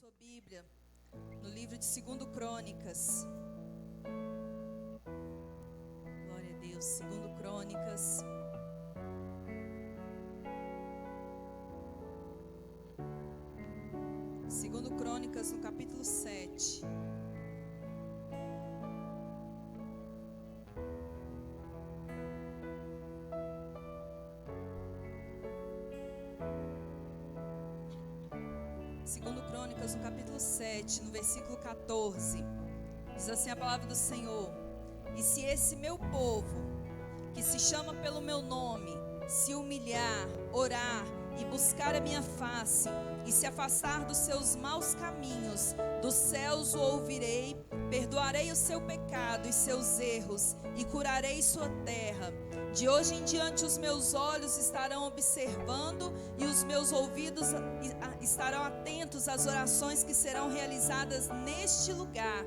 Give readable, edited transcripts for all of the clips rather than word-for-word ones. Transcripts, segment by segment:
sua Bíblia no livro de 2 Crônicas. Glória a Deus. 2 Crônicas. Segundo Crônicas, no capítulo 7. Segundo Crônicas, no capítulo 7, no versículo 14, diz assim a palavra do Senhor: e se esse meu povo, que se chama pelo meu nome, se humilhar, orar e buscar a minha face, e se afastar dos seus maus caminhos, dos céus o ouvirei, perdoarei o seu pecado e seus erros, e curarei sua terra. De hoje em diante os meus olhos estarão observando e os meus ouvidos estarão atentos às orações que serão realizadas neste lugar.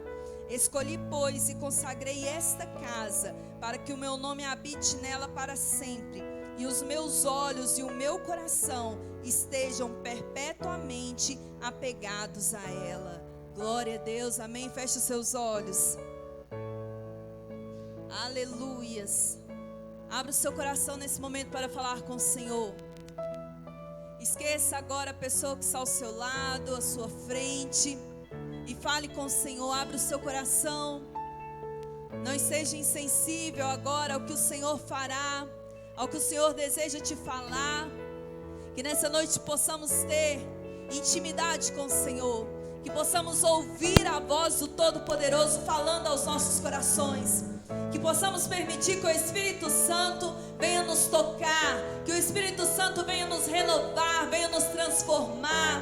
Escolhi, pois, e consagrei esta casa, para que o meu nome habite nela para sempre, e os meus olhos e o meu coração estejam perpetuamente apegados a ela. Glória a Deus, amém. Feche os seus olhos. Aleluias. Abra o seu coração nesse momento para falar com o Senhor. Esqueça agora a pessoa que está ao seu lado, à sua frente, e fale com o Senhor. Abra o seu coração. Não esteja insensível agora ao que o Senhor fará, ao que o Senhor deseja te falar. Que nessa noite possamos ter intimidade com o Senhor, que possamos ouvir a voz do Todo-Poderoso falando aos nossos corações, que possamos permitir que o Espírito Santo venha nos tocar, que o Espírito Santo venha nos renovar, venha nos transformar,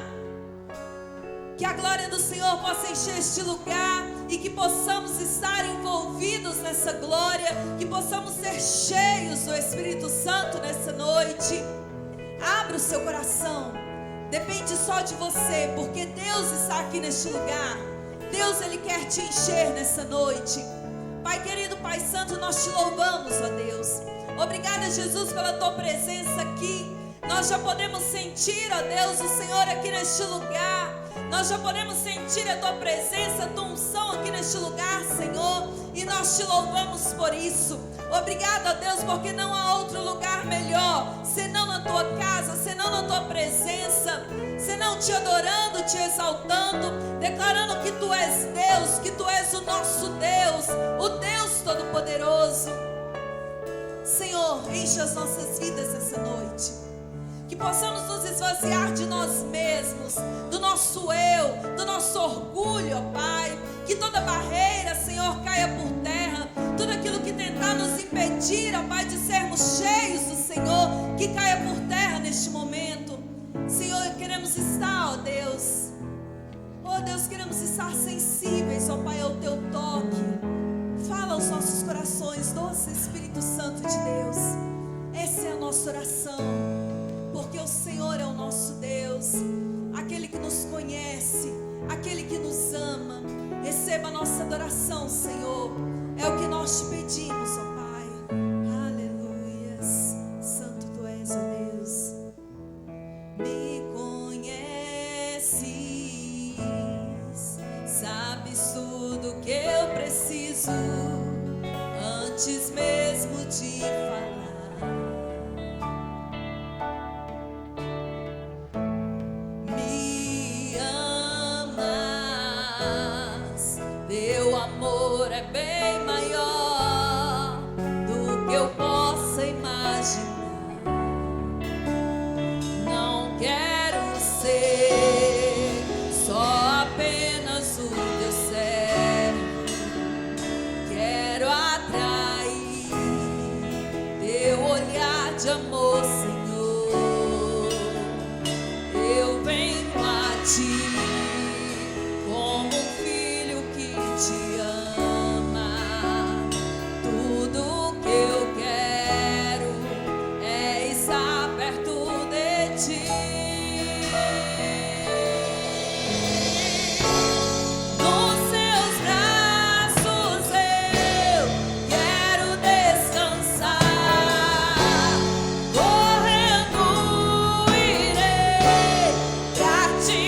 que a glória do Senhor possa encher este lugar e que possamos estar envolvidos nessa glória, que possamos ser cheios do Espírito Santo nessa noite. Abra o seu coração, depende só de você, porque Deus está aqui neste lugar. Deus, Ele quer te encher nessa noite. Pai querido, Pai santo, nós te louvamos, ó Deus. Obrigada, Jesus, pela tua presença aqui. Nós já podemos sentir, ó Deus, o Senhor aqui neste lugar. Nós já podemos sentir a tua presença, a tua unção aqui neste lugar, Senhor. E nós te louvamos por isso. Obrigada, ó Deus, porque não há outro lugar melhor senão na tua casa, senão na tua presença, senão te adorando, te exaltando, declarando que tu és Deus, que tu és o nosso Deus, o Deus Todo-Poderoso. Senhor, enche as nossas vidas essa noite, que possamos nos esvaziar de nós mesmos, do nosso eu, do nosso orgulho, ó Pai. Que toda barreira, Senhor, caia por terra. Tudo aquilo que tentar nos impedir, ó Pai, de sermos cheios do Senhor, que caia por terra neste momento. Senhor, queremos estar, ó Deus. Ó Deus, queremos estar sensíveis, ó Pai, ao teu toque. Fala aos nossos corações, doce Espírito Santo de Deus. Essa é a nossa oração, porque o Senhor é o nosso Deus, aquele que nos conhece, aquele que nos ama. Receba a nossa adoração, Senhor. É o que nós te pedimos, ó Pai. Aleluias. Santo tu és, ó Deus. Me conheces, sabes tudo que eu preciso, antes mesmo de falar. Me amas, teu amor é bem maior do que eu possa imaginar. Não quero ser só apenas o teu servo, quero atrair teu olhar de amor, Senhor. Eu venho a ti como um filho que te ama. Tudo que eu quero é estar perto de ti. Nos seus braços eu quero descansar. Correndo irei pra te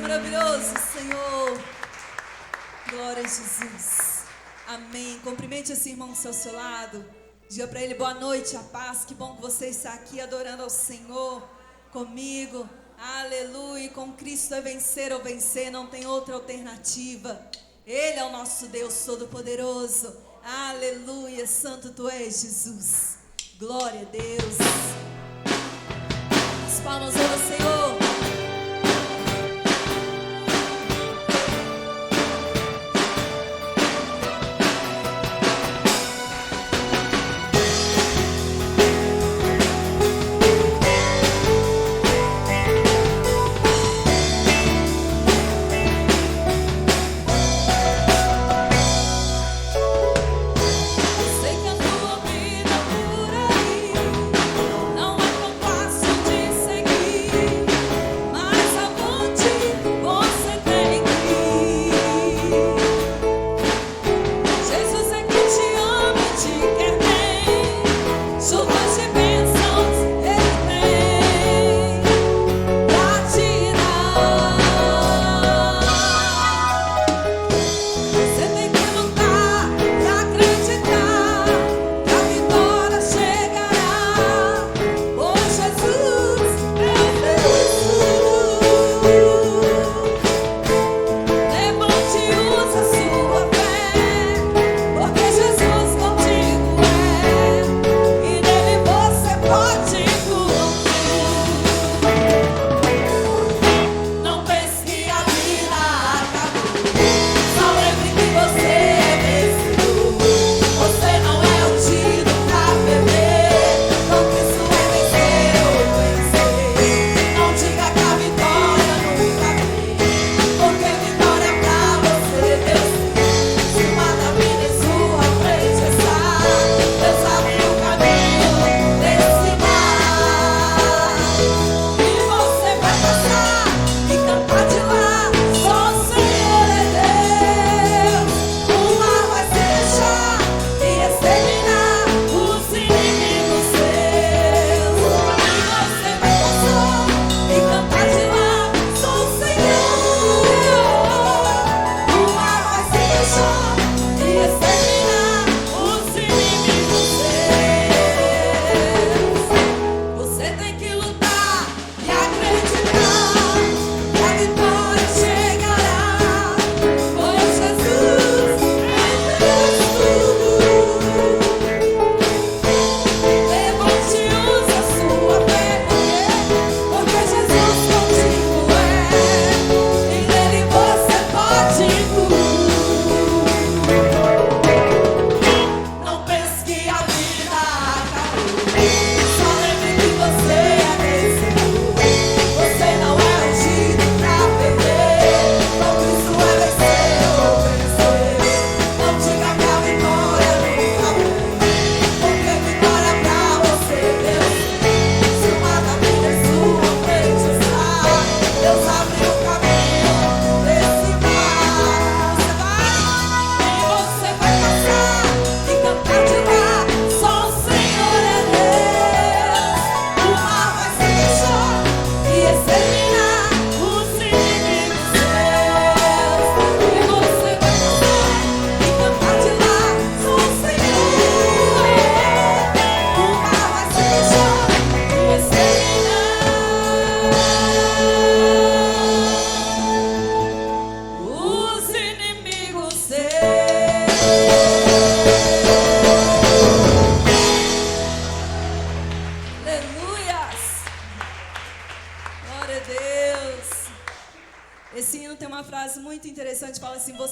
maravilhoso, Senhor. Glória a Jesus. Amém. Cumprimente esse irmão que está ao seu lado. Diga para ele boa noite, a paz. Que bom que você está aqui adorando ao Senhor comigo. Aleluia. Com Cristo é vencer ou vencer, não tem outra alternativa. Ele é o nosso Deus Todo-Poderoso. Aleluia. Santo tu és, Jesus. Glória a Deus. As palmas ao Senhor.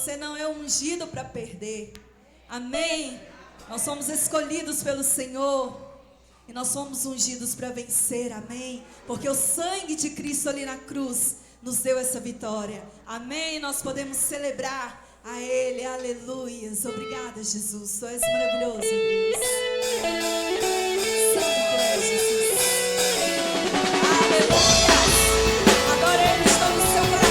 Você não é ungido para perder. Amém? Nós somos escolhidos pelo Senhor. E nós somos ungidos para vencer. Amém? Porque o sangue de Cristo ali na cruz nos deu essa vitória. Amém? Nós podemos celebrar a Ele. Aleluias. Obrigada, Jesus. Tu és maravilhoso, Deus. Santo tu és, Jesus. Aleluia. Agora Ele está no seu coração.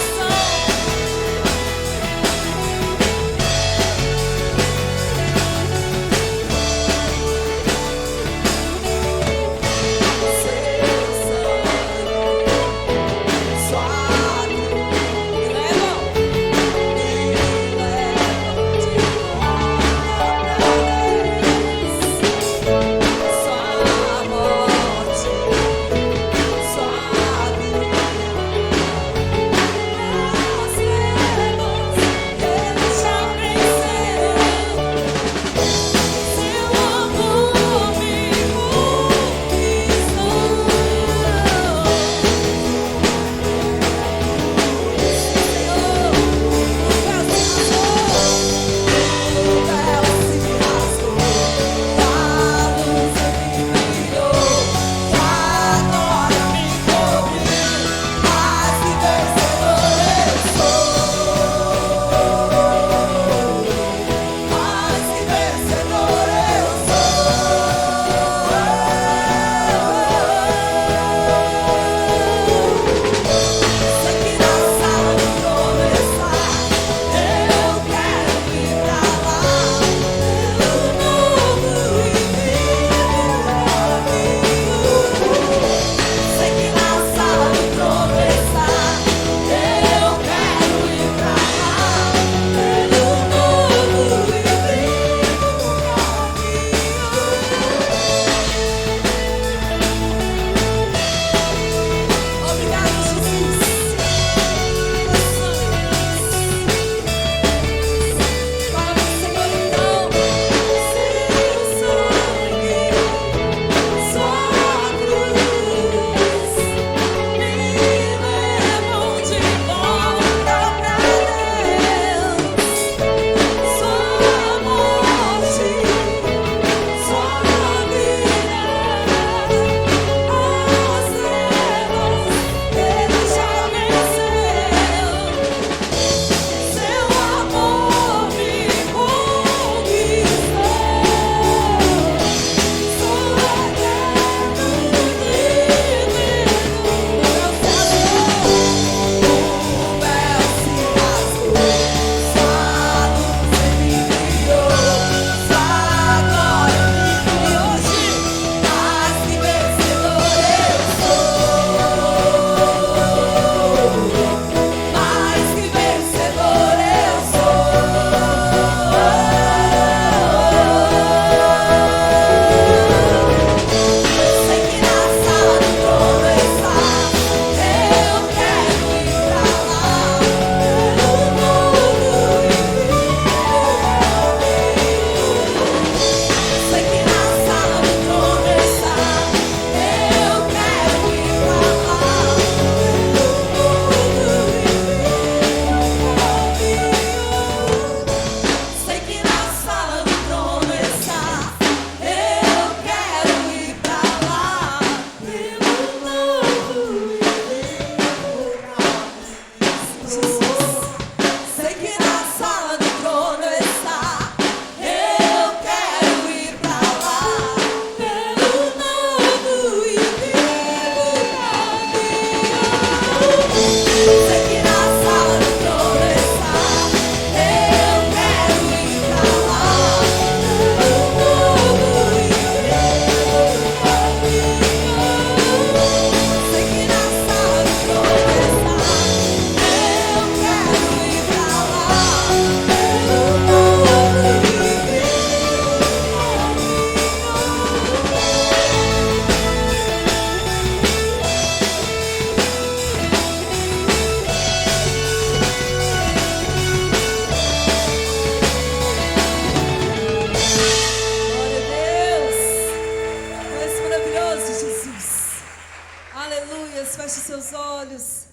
Aleluias, feche seus olhos.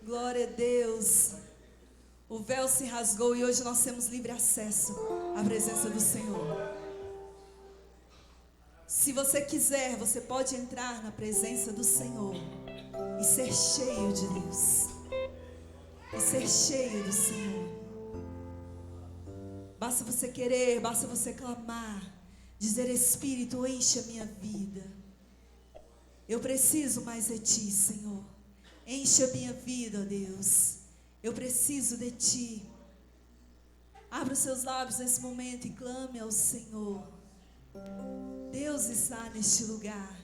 Glória a Deus. O véu se rasgou e hoje nós temos livre acesso à presença do Senhor. Se você quiser, você pode entrar na presença do Senhor e ser cheio de Deus. E ser cheio do Senhor. Basta você querer, basta você clamar, dizer: Espírito, enche a minha vida. Eu preciso mais de Ti, Senhor. Enche a minha vida, ó Deus. Eu preciso de Ti. Abra os seus lábios nesse momento e clame ao Senhor. Deus está neste lugar.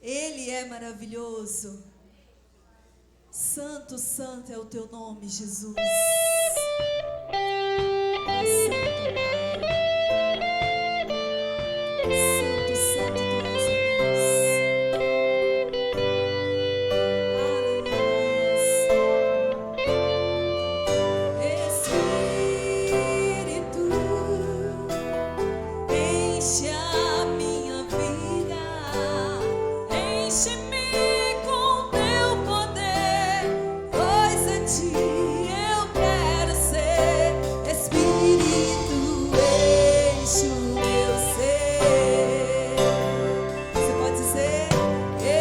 Ele é maravilhoso. Santo, santo é o Teu nome, Jesus. Santo, santo Tu és, ó Deus. Espírito, enche a minha vida, enche-me com Teu poder, pois a Ti eu quero ser. Espírito, enche o meu ser. Você pode dizer: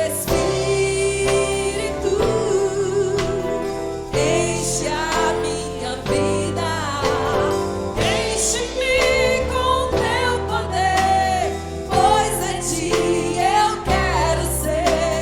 Espírito, enche a minha vida, enche-me com Teu poder, pois a Ti eu quero ser.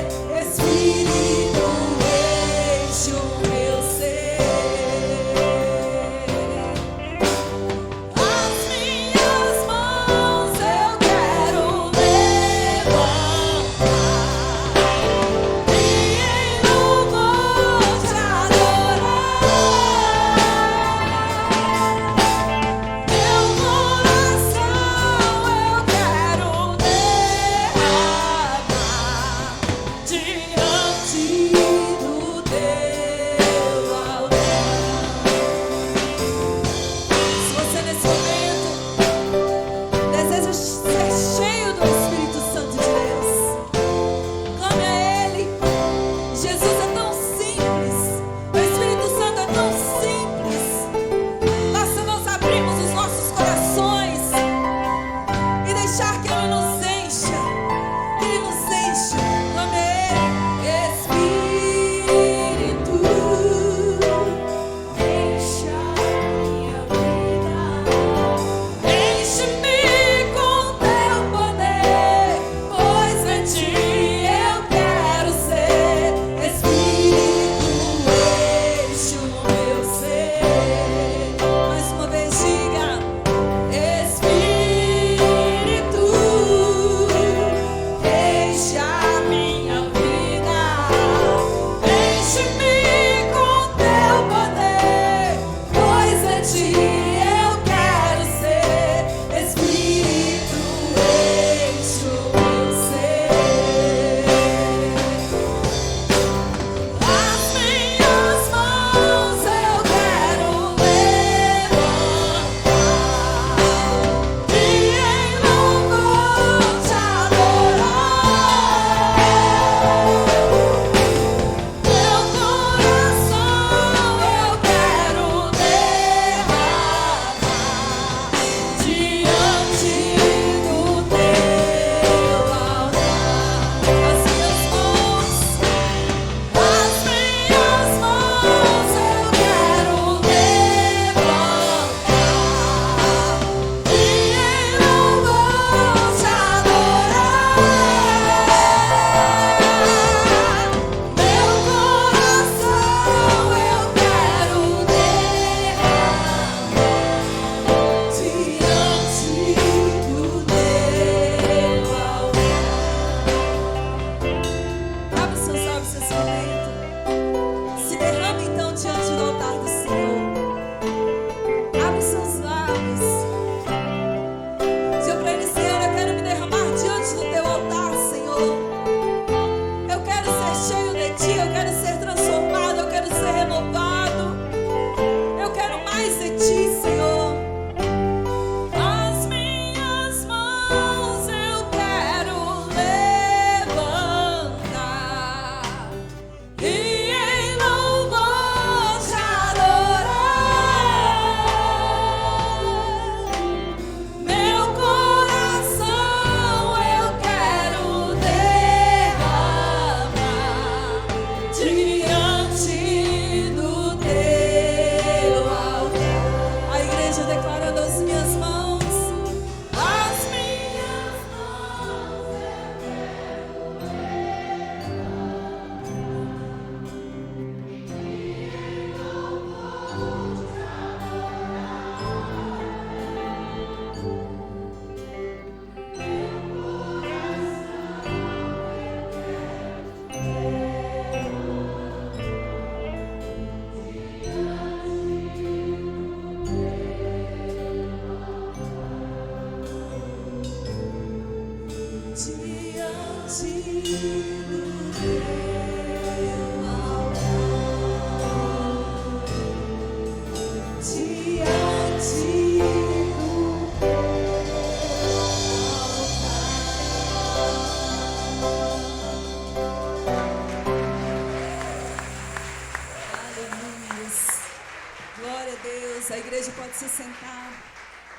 A igreja pode se sentar.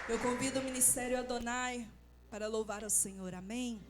Eu convido o Ministério Adonai para louvar ao Senhor. Amém.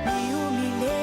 Me humilhei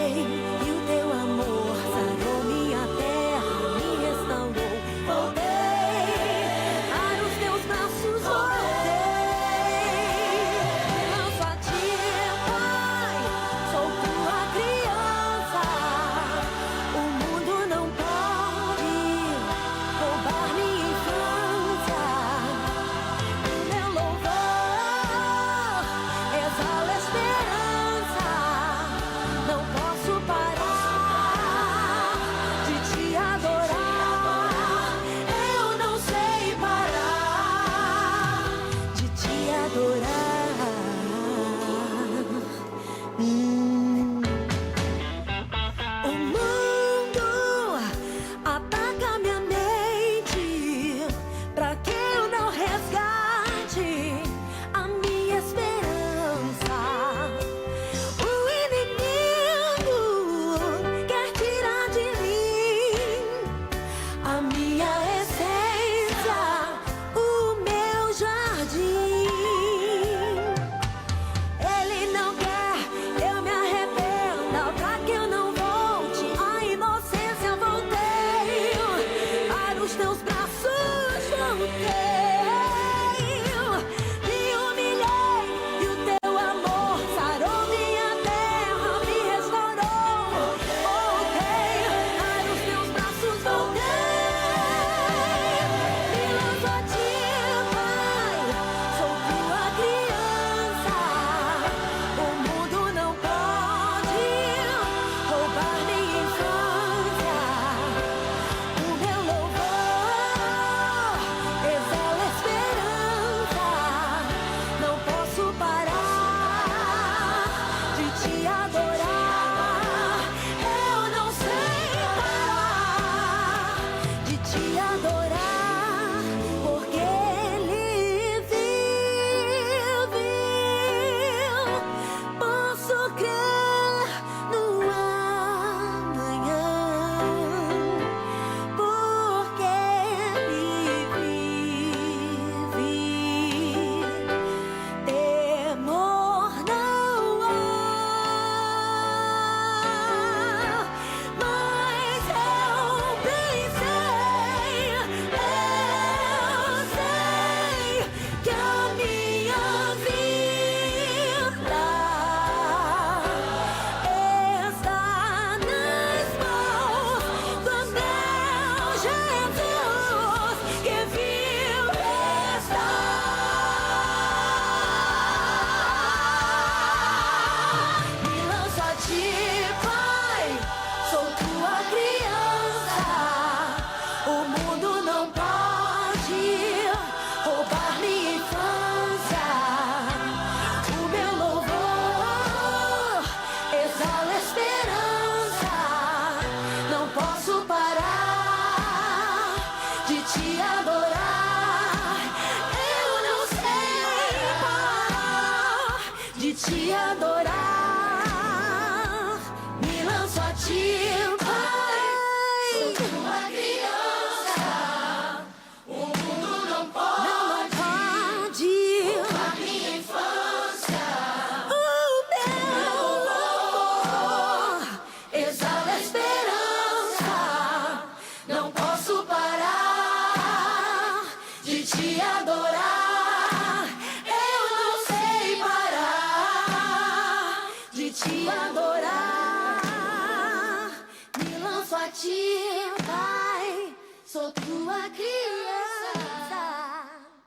pode, Pai, sou tua criança.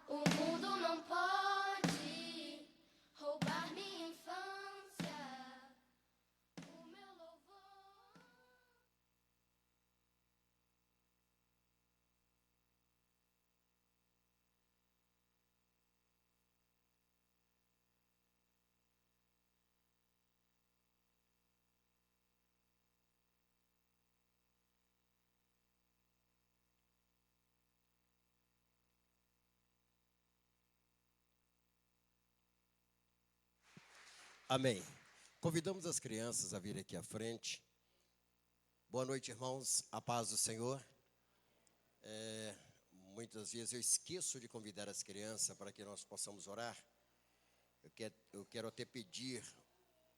O mundo não pode roubar minha infância. O meu louvor. Amém. Convidamos as crianças a vir aqui à frente. Boa noite, irmãos. A paz do Senhor. Muitas vezes eu esqueço de convidar as crianças para que nós possamos orar. Eu quero até pedir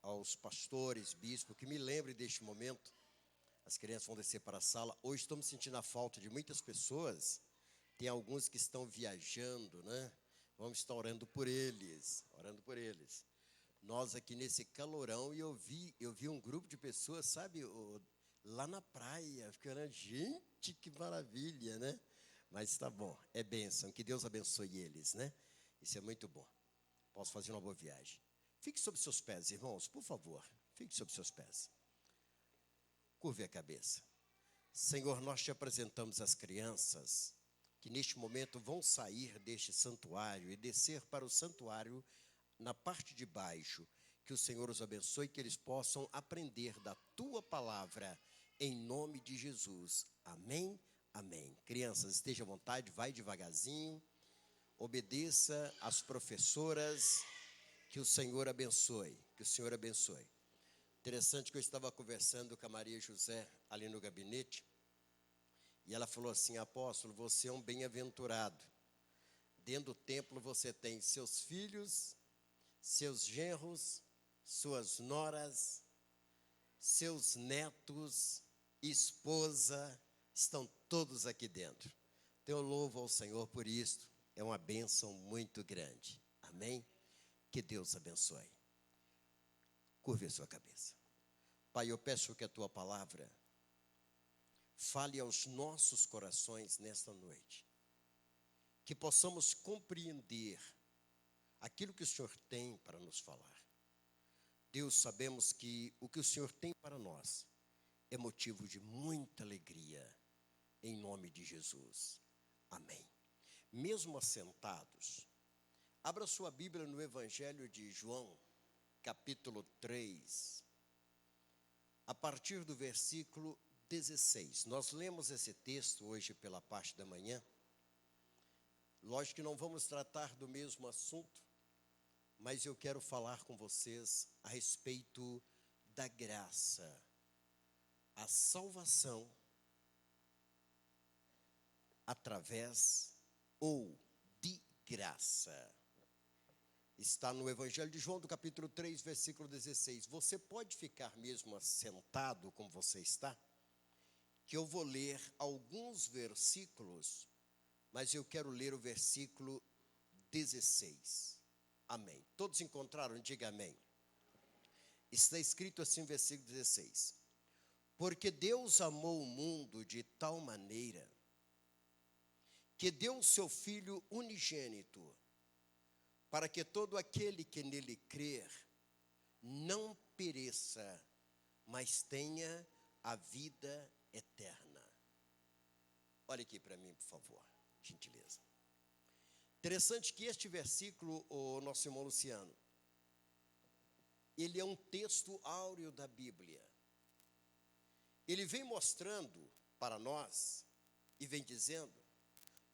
aos pastores, bispos, que me lembrem deste momento. As crianças vão descer para a sala. Hoje estamos sentindo a falta de muitas pessoas. Tem alguns que estão viajando, né? Vamos estar orando por eles, Nós aqui nesse calorão, e eu vi um grupo de pessoas, sabe, lá na praia, ficando, gente, que maravilha, né? Mas tá bom, é bênção, que Deus abençoe eles, né? Isso é muito bom. Posso fazer uma boa viagem. Fique sobre seus pés, irmãos, por favor, fique sobre seus pés. Curve a cabeça. Senhor, nós te apresentamos as crianças que neste momento vão sair deste santuário e descer para o santuário na parte de baixo. Que o Senhor os abençoe, que eles possam aprender da tua palavra, em nome de Jesus. Amém, amém. Crianças, esteja à vontade, vai devagarzinho, obedeça às professoras, que o Senhor abençoe, Interessante que eu estava conversando com a Maria José, ali no gabinete, e ela falou assim: apóstolo, você é um bem-aventurado. Dentro do templo você tem seus filhos, seus genros, suas noras, seus netos, esposa, estão todos aqui dentro. Então eu louvo ao Senhor por isto, é uma bênção muito grande. Amém? Que Deus abençoe. Curve a sua cabeça. Pai, eu peço que a tua palavra fale aos nossos corações nesta noite, que possamos compreender aquilo que o Senhor tem para nos falar. Deus, sabemos que o que o Senhor tem para nós é motivo de muita alegria, em nome de Jesus. Amém. Mesmo assentados, abra sua Bíblia no Evangelho de João, capítulo 3, a partir do versículo 16. Nós lemos esse texto hoje pela parte da manhã. Lógico que não vamos tratar do mesmo assunto, mas eu quero falar com vocês a respeito da graça, a salvação através ou de graça. Está no Evangelho de João, do capítulo 3, versículo 16. Você pode ficar mesmo assentado como você está, que eu vou ler alguns versículos, mas eu quero ler o versículo 16. Amém. Todos encontraram? Diga amém. Está escrito assim, versículo 16. Porque Deus amou o mundo de tal maneira que deu o seu Filho unigênito, para que todo aquele que nele crer não pereça, mas tenha a vida eterna. Olha aqui para mim, por favor, gentileza. Interessante que este versículo, o nosso irmão Luciano, ele é um texto áureo da Bíblia. Ele vem mostrando para nós e vem dizendo,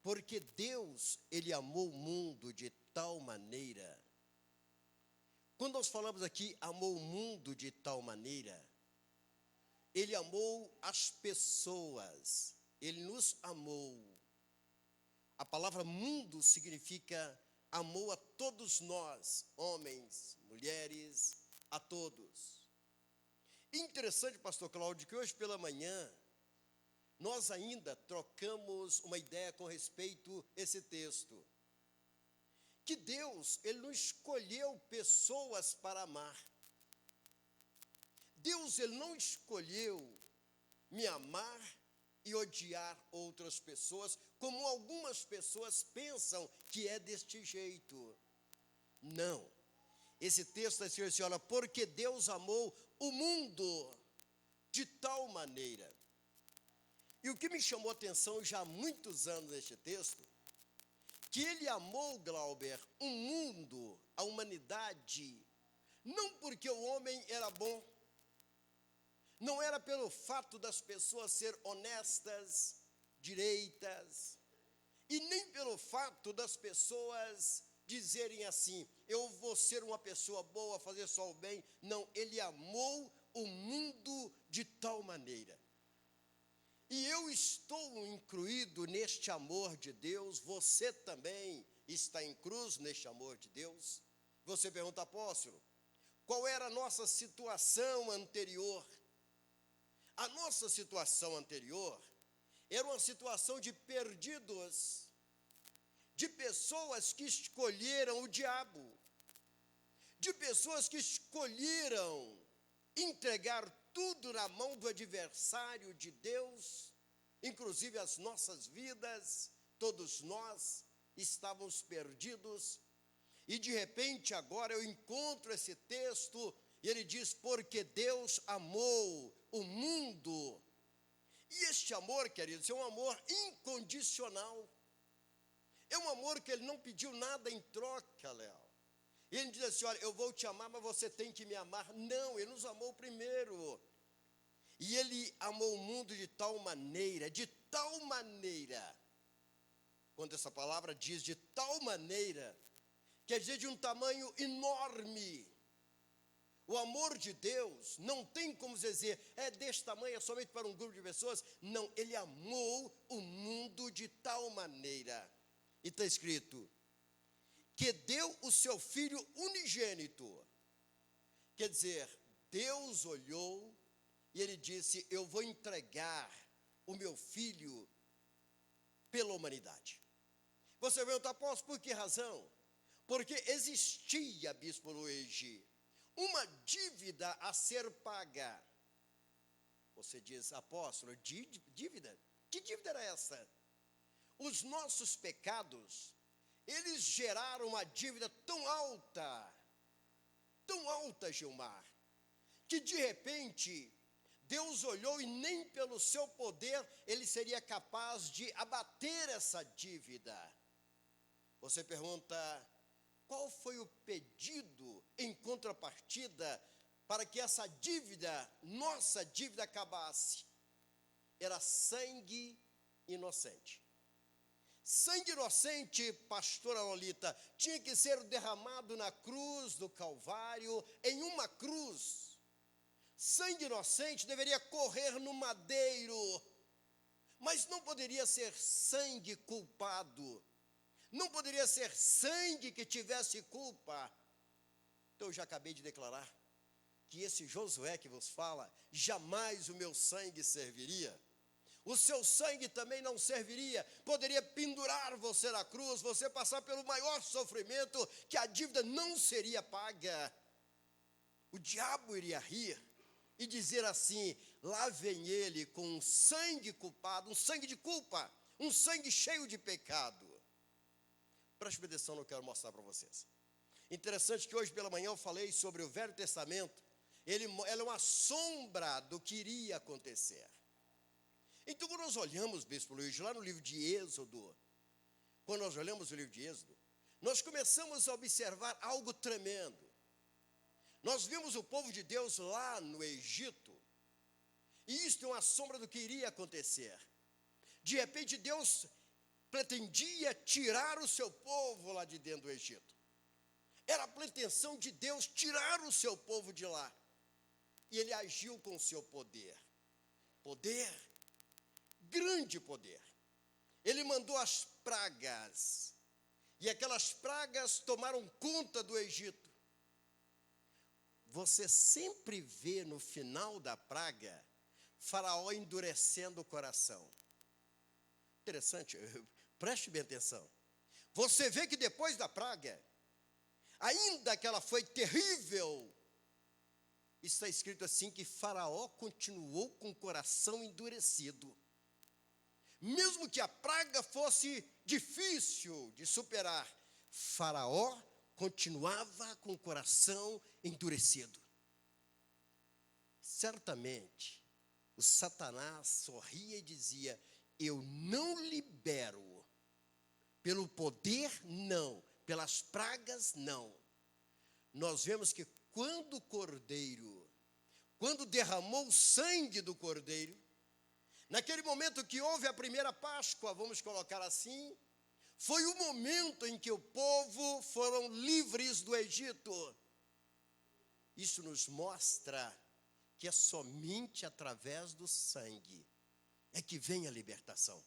porque Deus, ele amou o mundo de tal maneira. Quando nós falamos aqui, amou o mundo de tal maneira, ele amou as pessoas, ele nos amou. A palavra mundo significa amou a todos nós, homens, mulheres, a todos. Interessante, pastor Cláudio, que hoje pela manhã, nós ainda trocamos uma ideia com respeito a esse texto. Que Deus, ele não escolheu pessoas para amar. Deus, ele não escolheu me amar e odiar outras pessoas, como algumas pessoas pensam que é deste jeito. Não. Esse texto está escrito assim, olha, porque Deus amou o mundo de tal maneira. E o que me chamou a atenção já há muitos anos neste texto, que ele amou, Glauber, o mundo, a humanidade, não porque o homem era bom, não era pelo fato das pessoas serem honestas, direitas, e nem pelo fato das pessoas dizerem assim, eu vou ser uma pessoa boa, fazer só o bem. Não, ele amou o mundo de tal maneira. E eu estou incluído neste amor de Deus, você também está incluso neste amor de Deus. Você pergunta, apóstolo, qual era a nossa situação anterior? A nossa situação anterior era uma situação de perdidos, de pessoas que escolheram o diabo, de pessoas que escolheram entregar tudo na mão do adversário de Deus, inclusive as nossas vidas, todos nós estávamos perdidos, e de repente agora eu encontro esse texto, e ele diz, porque Deus amou o mundo. E este amor, queridos, é um amor incondicional. É um amor que ele não pediu nada em troca, Léo. Ele diz assim, olha, eu vou te amar, mas você tem que me amar. Não, ele nos amou primeiro. E ele amou o mundo de tal maneira, quando essa palavra diz de tal maneira, quer dizer de um tamanho enorme. O amor de Deus não tem como dizer, é deste tamanho, é somente para um grupo de pessoas. Não, ele amou o mundo de tal maneira. E está escrito, que deu o seu Filho unigênito. Quer dizer, Deus olhou e ele disse, eu vou entregar o meu Filho pela humanidade. Você pergunta, apóstolo, por que razão? Porque existia, bispo Luigi, uma dívida a ser paga. Você diz, apóstolo, dívida? Que dívida era essa? Os nossos pecados, eles geraram uma dívida tão alta, Gilmar, que de repente, Deus olhou e nem pelo seu poder, ele seria capaz de abater essa dívida. Você pergunta, qual foi o pedido em contrapartida para que essa dívida, nossa dívida, acabasse? Era sangue inocente. Sangue inocente, pastora Lolita, tinha que ser derramado na cruz do Calvário, em uma cruz. Sangue inocente deveria correr no madeiro, mas não poderia ser sangue culpado, não poderia ser sangue que tivesse culpa. Então eu já acabei de declarar que esse Josué que vos fala, jamais o meu sangue serviria. O seu sangue também não serviria, poderia pendurar você na cruz, você passar pelo maior sofrimento, que a dívida não seria paga. O diabo iria rir e dizer assim, lá vem ele com um sangue culpado, um sangue de culpa, um sangue cheio de pecado. Preste atenção no que eu quero mostrar para vocês. Interessante que hoje pela manhã eu falei sobre o Velho Testamento, ela é uma sombra do que iria acontecer. Então, quando nós olhamos, bispo Luiz, lá no livro de Êxodo, quando nós olhamos o livro de Êxodo, nós começamos a observar algo tremendo. Nós vimos o povo de Deus lá no Egito, e isto é uma sombra do que iria acontecer. De repente, Deus pretendia tirar o seu povo lá de dentro do Egito. Era a pretensão de Deus tirar o seu povo de lá. E ele agiu com o seu poder. Grande poder. Ele mandou as pragas, e aquelas pragas tomaram conta do Egito. Você sempre vê no final da praga, Faraó endurecendo o coração. Interessante, preste bem atenção. Você vê que depois da praga, ainda que ela foi terrível, está escrito assim que Faraó continuou com o coração endurecido. Mesmo que a praga fosse difícil de superar, Faraó continuava com o coração endurecido. Certamente, o Satanás sorria e dizia: eu não libero, pelo poder não, pelas pragas não. Nós vemos que quando derramou o sangue do cordeiro, naquele momento que houve a primeira Páscoa, vamos colocar assim, foi o momento em que o povo foram livres do Egito. Isso nos mostra que é somente através do sangue é que vem a libertação.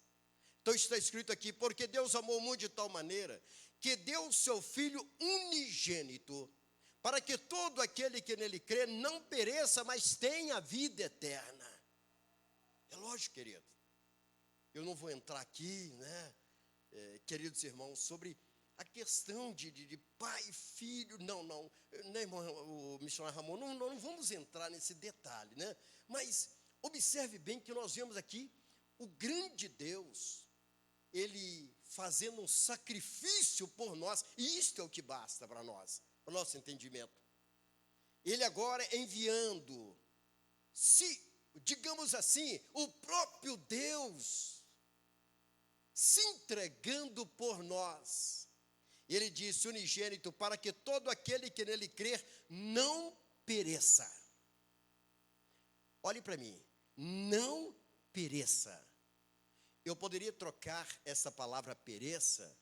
Então está escrito aqui: porque Deus amou o mundo de tal maneira que deu o seu Filho unigênito, para que todo aquele que nele crê não pereça, mas tenha vida eterna. É lógico, querido, eu não vou entrar aqui, né, queridos irmãos, sobre a questão de pai e filho, não, né, irmão, o missionário Ramon, não vamos entrar nesse detalhe, né, mas observe bem que nós vemos aqui o grande Deus, Ele fazendo um sacrifício por nós, e isto é o que basta para nós, para o nosso entendimento. Ele agora enviando, digamos assim, o próprio Deus se entregando por nós. Ele disse: unigênito, para que todo aquele que nele crer não pereça. Olhe para mim, não pereça. Eu poderia trocar essa palavra pereça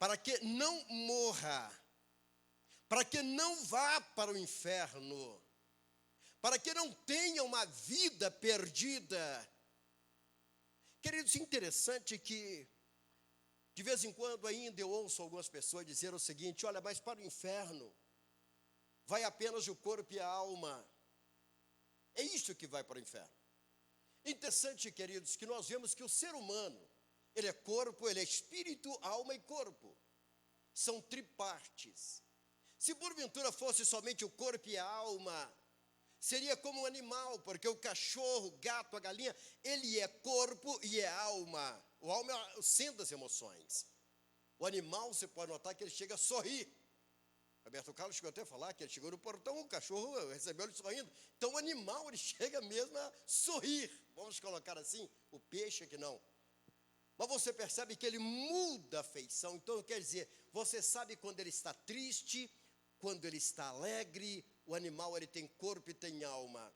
para que não morra, para que não vá para o inferno, para que não tenha uma vida perdida. Queridos, interessante que de vez em quando ainda eu ouço algumas pessoas dizer o seguinte: olha, mas para o inferno vai apenas o corpo e a alma. É isso que vai para o inferno. Interessante, queridos, que nós vemos que o ser humano, ele é corpo, ele é espírito, alma e corpo. São tripartes. Se porventura fosse somente o corpo e a alma, seria como um animal, porque o cachorro, o gato, a galinha, ele é corpo e é alma. O alma é o centro das emoções. O animal, você pode notar que ele chega a sorrir. Roberto Carlos chegou até a falar que ele chegou no portão, o cachorro recebeu ele sorrindo. Então o animal, ele chega mesmo a sorrir. Vamos colocar assim, o peixe que não. Mas você percebe que ele muda a feição. Então quer dizer, você sabe quando ele está triste, quando ele está alegre. O animal, ele tem corpo e tem alma.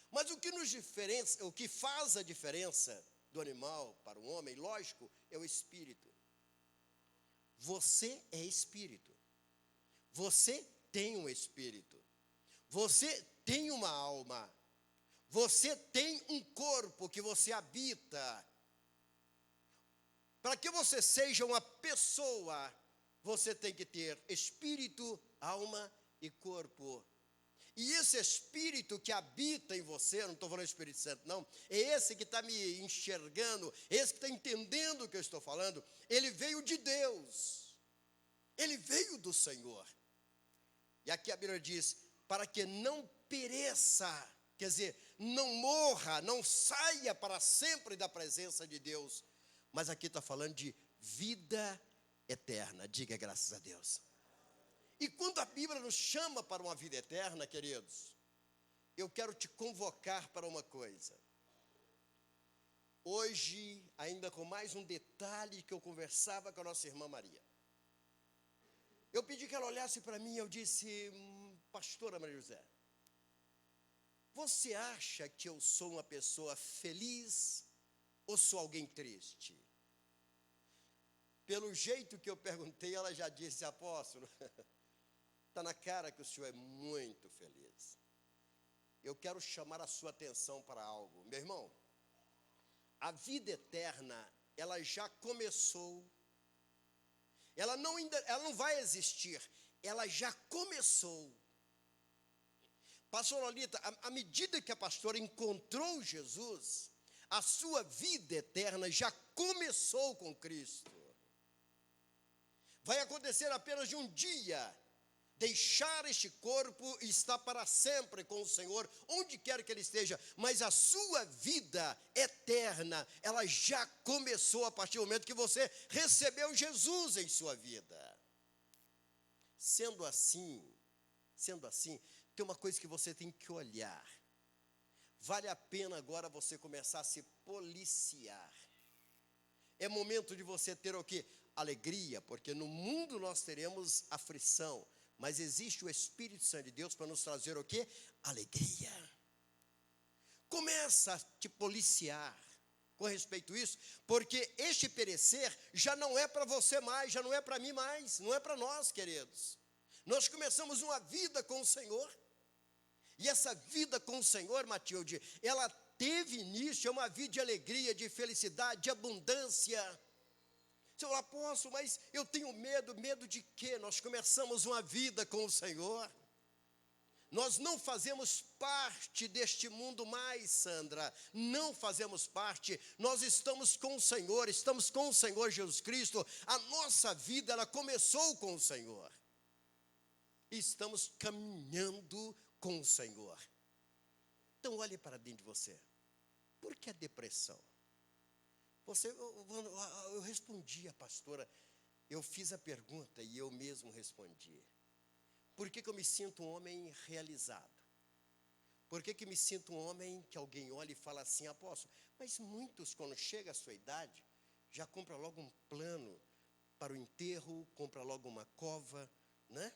Mas o que nos diferencia, o que faz a diferença do animal para o homem, lógico, é o espírito. Você é espírito. Você tem um espírito. Você tem uma alma. Você tem um corpo que você habita. Para que você seja uma pessoa, você tem que ter espírito, alma e corpo. E esse espírito que habita em você, eu não estou falando do Espírito Santo, não, é esse que está me enxergando, esse que está entendendo o que eu estou falando, ele veio de Deus, ele veio do Senhor. E aqui a Bíblia diz: para que não pereça, quer dizer, não morra, não saia para sempre da presença de Deus. Mas aqui está falando de vida eterna, diga graças a Deus. E quando a Bíblia nos chama para uma vida eterna, queridos, eu quero te convocar para uma coisa. Hoje, ainda com mais um detalhe que eu conversava com a nossa irmã Maria. Eu pedi que ela olhasse para mim e eu disse: pastora Maria José, você acha que eu sou uma pessoa feliz ou sou alguém triste? Pelo jeito que eu perguntei, ela já disse: apóstolo, está na cara que o senhor é muito feliz. Eu quero chamar a sua atenção para algo. Meu irmão, a vida eterna, ela já começou. Ela não vai existir, ela já começou. Pastor Lolita, à medida que a pastora encontrou Jesus, a sua vida eterna já começou com Cristo. Vai acontecer apenas de um dia, deixar este corpo e estar para sempre com o Senhor, onde quer que ele esteja, mas a sua vida eterna, ela já começou a partir do momento que você recebeu Jesus em sua vida. Sendo assim, tem uma coisa que você tem que olhar. Vale a pena agora você começar a se policiar. É momento de você ter o quê? Alegria, porque no mundo nós teremos aflição, mas existe o Espírito Santo de Deus para nos trazer o quê? Alegria. Começa a te policiar com respeito a isso, porque este perecer já não é para você mais, já não é para mim mais, não é para nós, queridos. Nós começamos uma vida com o Senhor, e essa vida com o Senhor, Matilde, ela teve início, é uma vida de alegria, de felicidade, de abundância. Você fala, apóstolo, mas eu tenho medo de quê? Nós começamos uma vida com o Senhor. Nós não fazemos parte deste mundo mais, Sandra, não fazemos parte, nós estamos com o Senhor Jesus Cristo, a nossa vida, ela começou com o Senhor. E estamos caminhando com o Senhor. Então olhe para dentro de você. Por que a depressão? Eu respondi a pastora, eu fiz a pergunta e eu mesmo respondi. Por que eu me sinto um homem realizado? Por que me sinto um homem que alguém olha e fala assim, apóstolo, mas muitos quando chega a sua idade, já compra logo um plano para o enterro, compra logo uma cova, né?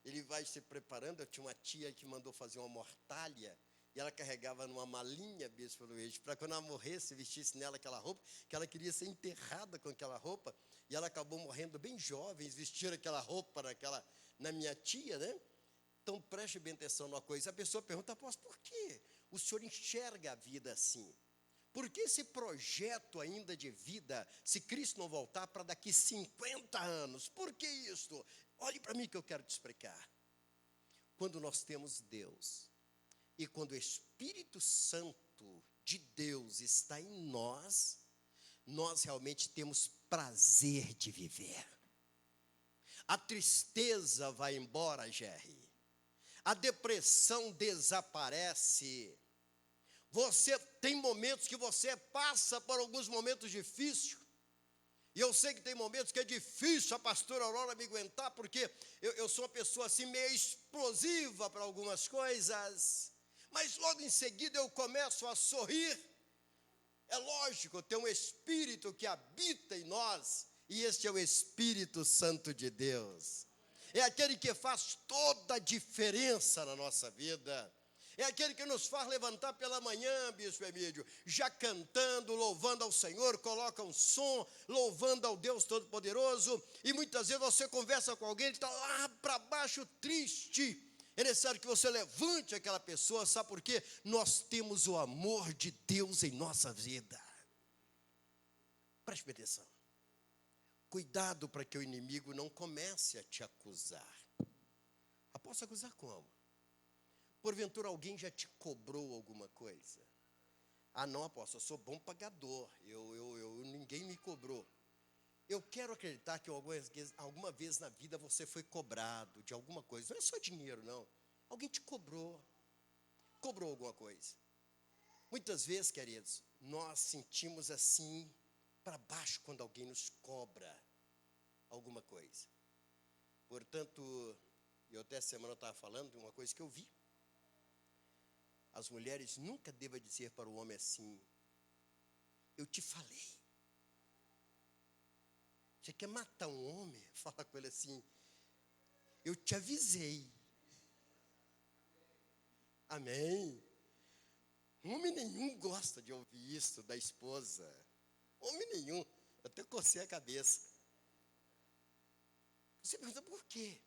Ele vai se preparando. Eu tinha uma tia que mandou fazer uma mortalha, e ela carregava numa malinha, bispo Luiz, para quando ela morresse, vestisse nela aquela roupa, que ela queria ser enterrada com aquela roupa, e ela acabou morrendo bem jovem, vestiram aquela roupa na minha tia, né? Então preste bem atenção numa coisa, a pessoa pergunta, apóstolo, por que o senhor enxerga a vida assim? Por que esse projeto ainda de vida, se Cristo não voltar para daqui 50 anos, por que isso? Olhe para mim que eu quero te explicar. Quando nós temos Deus, e quando o Espírito Santo de Deus está em nós, nós realmente temos prazer de viver. A tristeza vai embora, Jerry. A depressão desaparece. Você tem momentos que você passa por alguns momentos difíceis. E eu sei que tem momentos que é difícil a pastora Aurora me aguentar, porque eu sou uma pessoa assim meio explosiva para algumas coisas. Mas logo em seguida eu começo a sorrir. É lógico, tem um Espírito que habita em nós, e este é o Espírito Santo de Deus. É aquele que faz toda a diferença na nossa vida. É aquele que nos faz levantar pela manhã, bispo Emílio, já cantando, louvando ao Senhor, coloca um som, louvando ao Deus Todo-Poderoso, e muitas vezes você conversa com alguém, ele está lá para baixo, triste. É necessário que você levante aquela pessoa, sabe por quê? Nós temos o amor de Deus em nossa vida. Preste atenção. Cuidado para que o inimigo não comece a te acusar. Posso acusar como? Porventura alguém já te cobrou alguma coisa? Ah, não, apóstolo, eu sou bom pagador, ninguém me cobrou. Eu quero acreditar que alguma vez na vida você foi cobrado de alguma coisa. Não é só dinheiro, não. Alguém te cobrou alguma coisa. Muitas vezes, queridos, nós sentimos assim para baixo quando alguém nos cobra alguma coisa. Portanto, eu até semana estava falando de uma coisa que eu vi. As mulheres nunca devem dizer para o homem assim: eu te falei. Você quer matar um homem? Fala com ele assim: eu te avisei. Amém? Homem nenhum gosta de ouvir isso da esposa. Homem nenhum. Eu até cocei a cabeça. Você pergunta por quê?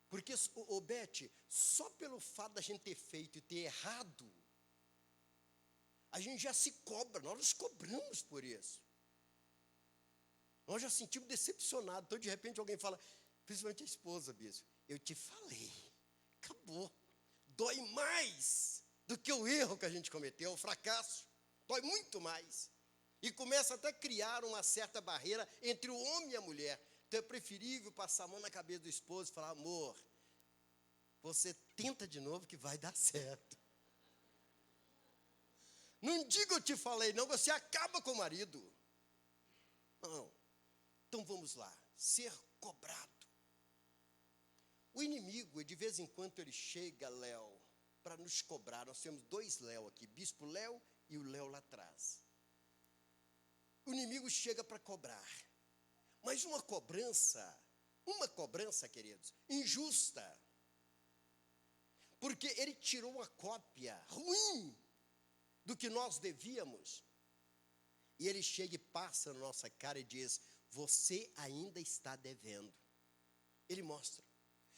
Porque, Beth, só pelo fato da gente ter feito e ter errado, a gente já se cobra, nós nos cobramos por isso. Nós já sentimos decepcionados. Então, de repente, alguém fala, principalmente a esposa, bispo, eu te falei, acabou. Dói mais do que o erro que a gente cometeu, o fracasso. Dói muito mais. E começa até a criar uma certa barreira entre o homem e a mulher. Então é preferível passar a mão na cabeça do esposo e falar: amor, você tenta de novo que vai dar certo. Não diga eu te falei, não, você acaba com o marido. Não. Então vamos lá, ser cobrado. O inimigo, de vez em quando ele chega, Léo, para nos cobrar. Nós temos 2 Léo aqui, Bispo Léo e o Léo lá atrás. O inimigo chega para cobrar. Mas uma cobrança, queridos, injusta. Porque ele tirou uma cópia ruim do que nós devíamos. E ele chega e passa na nossa cara e diz: você ainda está devendo. Ele mostra.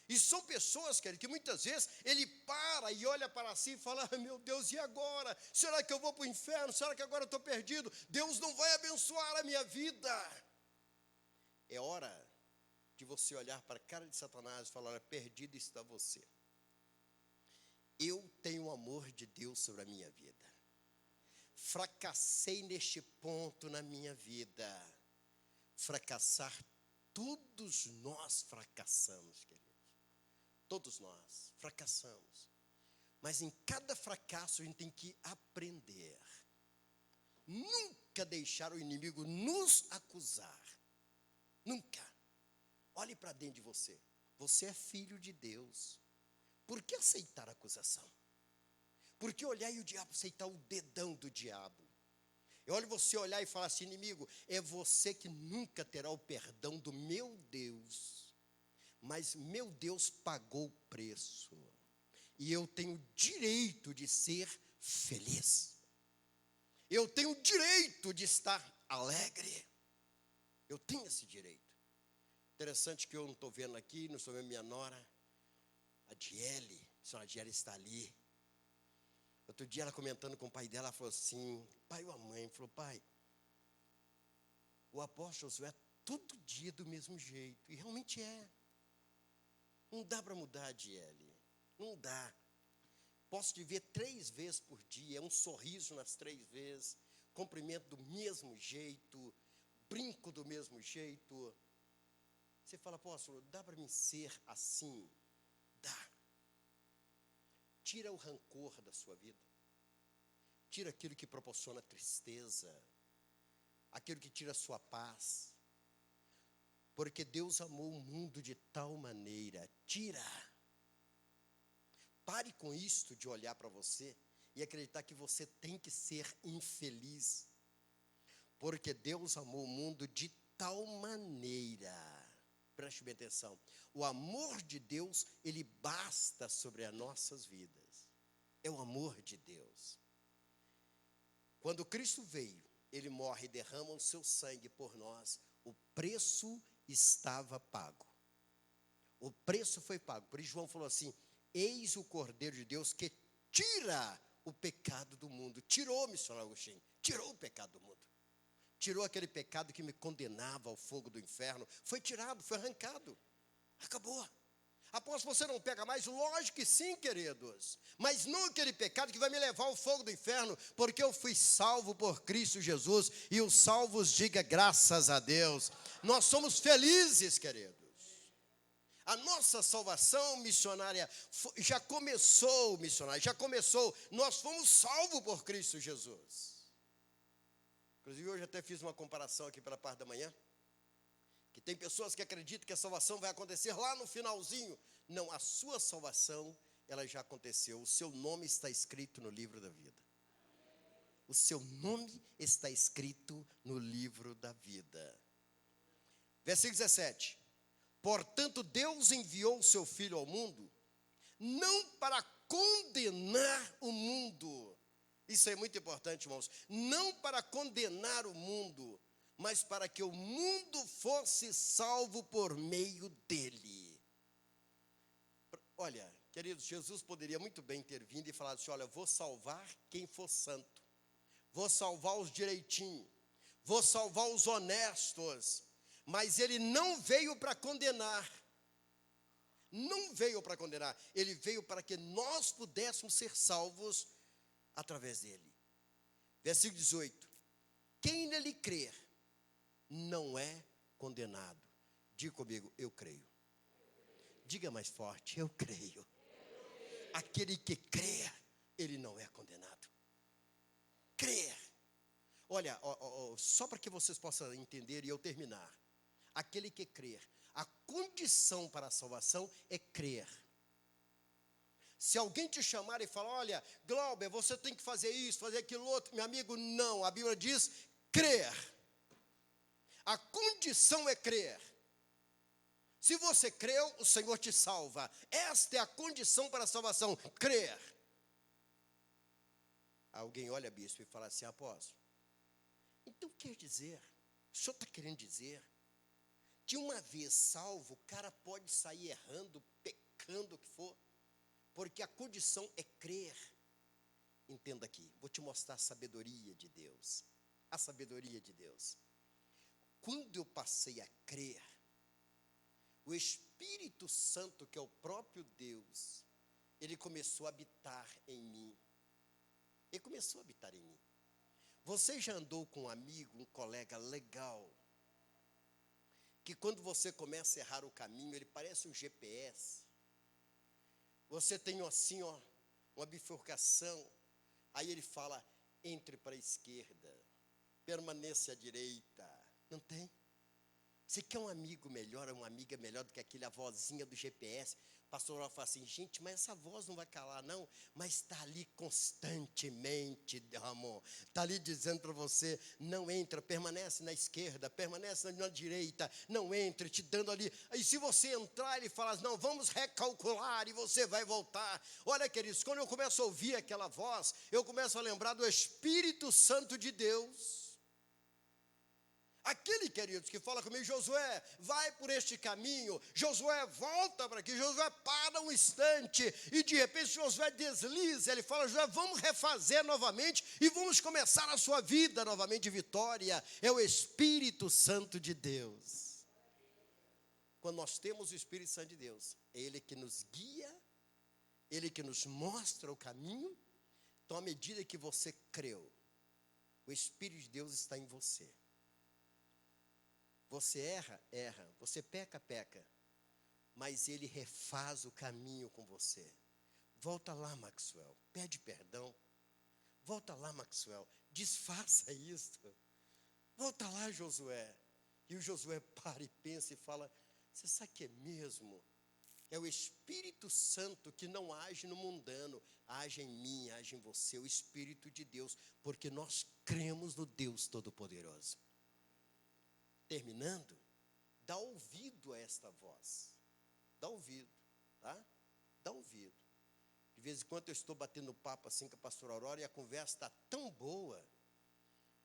E são pessoas, querido, que muitas vezes ele para e olha para si e fala: meu Deus, e agora? Será que eu vou para o inferno? Será que agora eu estou perdido? Deus não vai abençoar a minha vida. É hora de você olhar para a cara de Satanás e falar: olha, perdido está você. Eu tenho o amor de Deus sobre a minha vida. Fracassei neste ponto na minha vida. Fracassar, todos nós fracassamos, queridos. Todos nós fracassamos. Mas em cada fracasso a gente tem que aprender. Nunca deixar o inimigo nos acusar. Nunca. Olhe para dentro de você. Você é filho de Deus. Por que aceitar a acusação? Por que olhar e o diabo aceitar o dedão do diabo? Eu olho você olhar e falar assim: inimigo, é você que nunca terá o perdão do meu Deus. Mas meu Deus pagou o preço. E eu tenho direito de ser feliz. Eu tenho direito de estar alegre. Eu tenho esse direito. Interessante que eu não estou vendo aqui, não estou vendo minha nora, a Diele. A senhora Diele está ali. Outro dia ela comentando com o pai dela, ela falou assim: pai ou a mãe? Falou: pai, o apóstolo Josué é todo dia do mesmo jeito. E realmente é. Não dá para mudar, Diele. Não dá. Posso te ver 3 vezes por dia, um sorriso nas 3 vezes, cumprimento do mesmo jeito, brinco do mesmo jeito. Você fala: apóstolo, dá para mim ser assim? Dá. Tira o rancor da sua vida. Tira aquilo que proporciona tristeza. Aquilo que tira a sua paz. Porque Deus amou o mundo de tal maneira. Tira. Pare com isto de olhar para você e acreditar que você tem que ser infeliz. Porque Deus amou o mundo de tal maneira. Preste bem atenção. O amor de Deus, ele basta sobre as nossas vidas. É o amor de Deus. Quando Cristo veio, ele morre e derrama o seu sangue por nós. O preço estava pago. O preço foi pago. Por isso João falou assim: eis o Cordeiro de Deus que tira o pecado do mundo. Tirou, missionário Agostinho, tirou o pecado do mundo. Tirou aquele pecado que me condenava ao fogo do inferno. Foi tirado, foi arrancado. Acabou. Apóstolo, você não pega mais? Lógico que sim, queridos. Mas não aquele pecado que vai me levar ao fogo do inferno, porque eu fui salvo por Cristo Jesus. E os salvos, diga graças a Deus. Nós somos felizes, queridos. A nossa salvação missionária já começou, nós fomos salvos por Cristo Jesus. Inclusive hoje até fiz uma comparação aqui pela parte da manhã, que tem pessoas que acreditam que a salvação vai acontecer lá no finalzinho. Não, a sua salvação, ela já aconteceu. O seu nome está escrito no livro da vida. O seu nome está escrito no livro da vida. Versículo 17. Portanto, Deus enviou o seu Filho ao mundo, não para condenar o mundo. Isso é muito importante, irmãos. Não para condenar o mundo, mas para que o mundo fosse salvo por meio dele. Olha, queridos, Jesus poderia muito bem ter vindo e falado assim: olha, vou salvar quem for santo. Vou salvar os direitinhos. Vou salvar os honestos. Mas ele não veio para condenar. Não veio para condenar. Ele veio para que nós pudéssemos ser salvos através dele. Versículo 18. Quem nele crer não é condenado. Diga comigo: eu creio. Diga mais forte: eu creio. aquele que crê, ele não é condenado. Crer. Olha, só para que vocês possam entender e eu terminar. Aquele que crer, a condição para a salvação é crer. Se alguém te chamar e falar, olha, Glauber, você tem que fazer isso, fazer aquilo outro, meu amigo, não. A Bíblia diz, crer. A condição é crer. Se você creu, o Senhor te salva. Esta é a condição para a salvação, crer. Alguém olha, bispo, e fala assim, apóstolo, então quer dizer, o senhor está querendo dizer, que uma vez salvo, o cara pode sair errando, pecando, o que for, porque a condição é crer. Entenda aqui, vou te mostrar a sabedoria de Deus. A sabedoria de Deus. Quando eu passei a crer, o Espírito Santo, que é o próprio Deus, ele começou a habitar em mim. Ele começou a habitar em mim. Você já andou com um amigo, um colega legal, que quando você começa a errar o caminho, ele parece um GPS. Você tem assim, ó, uma bifurcação, aí ele fala, entre para a esquerda, permaneça à direita. Não tem? Você quer um amigo melhor, uma amiga melhor do que aquele, a vozinha do GPS? O pastor Oral fala assim, gente, mas essa voz não vai calar não, mas está ali constantemente, Ramon, está ali dizendo para você, não entra, permanece na esquerda, permanece na direita, não entre, te dando ali, e se você entrar, ele fala, não, vamos recalcular, e você vai voltar. Olha, queridos, quando eu começo a ouvir aquela voz, eu começo a lembrar do Espírito Santo de Deus. Aquele, queridos, que fala comigo, Josué, vai por este caminho, Josué, volta para aqui, Josué, para um instante, e de repente Josué desliza, ele fala, Josué, vamos refazer novamente, e vamos começar a sua vida novamente de vitória. É o Espírito Santo de Deus. Quando nós temos o Espírito Santo de Deus, é Ele que nos guia, Ele que nos mostra o caminho. Então, à medida que você creu, o Espírito de Deus está em você. Você erra, erra. Você peca, peca. Mas ele refaz o caminho com você. Volta lá, Maxwell. Pede perdão. Volta lá, Maxwell. Desfaça isso. Volta lá, Josué. E o Josué para e pensa e fala, você sabe que é mesmo? É o Espírito Santo que não age no mundano. Age em mim, age em você. O Espírito de Deus. Porque nós cremos no Deus Todo-Poderoso. Terminando, dá ouvido a esta voz. Dá ouvido, tá? Dá ouvido. De vez em quando eu estou batendo papo assim com a pastora Aurora e a conversa está tão boa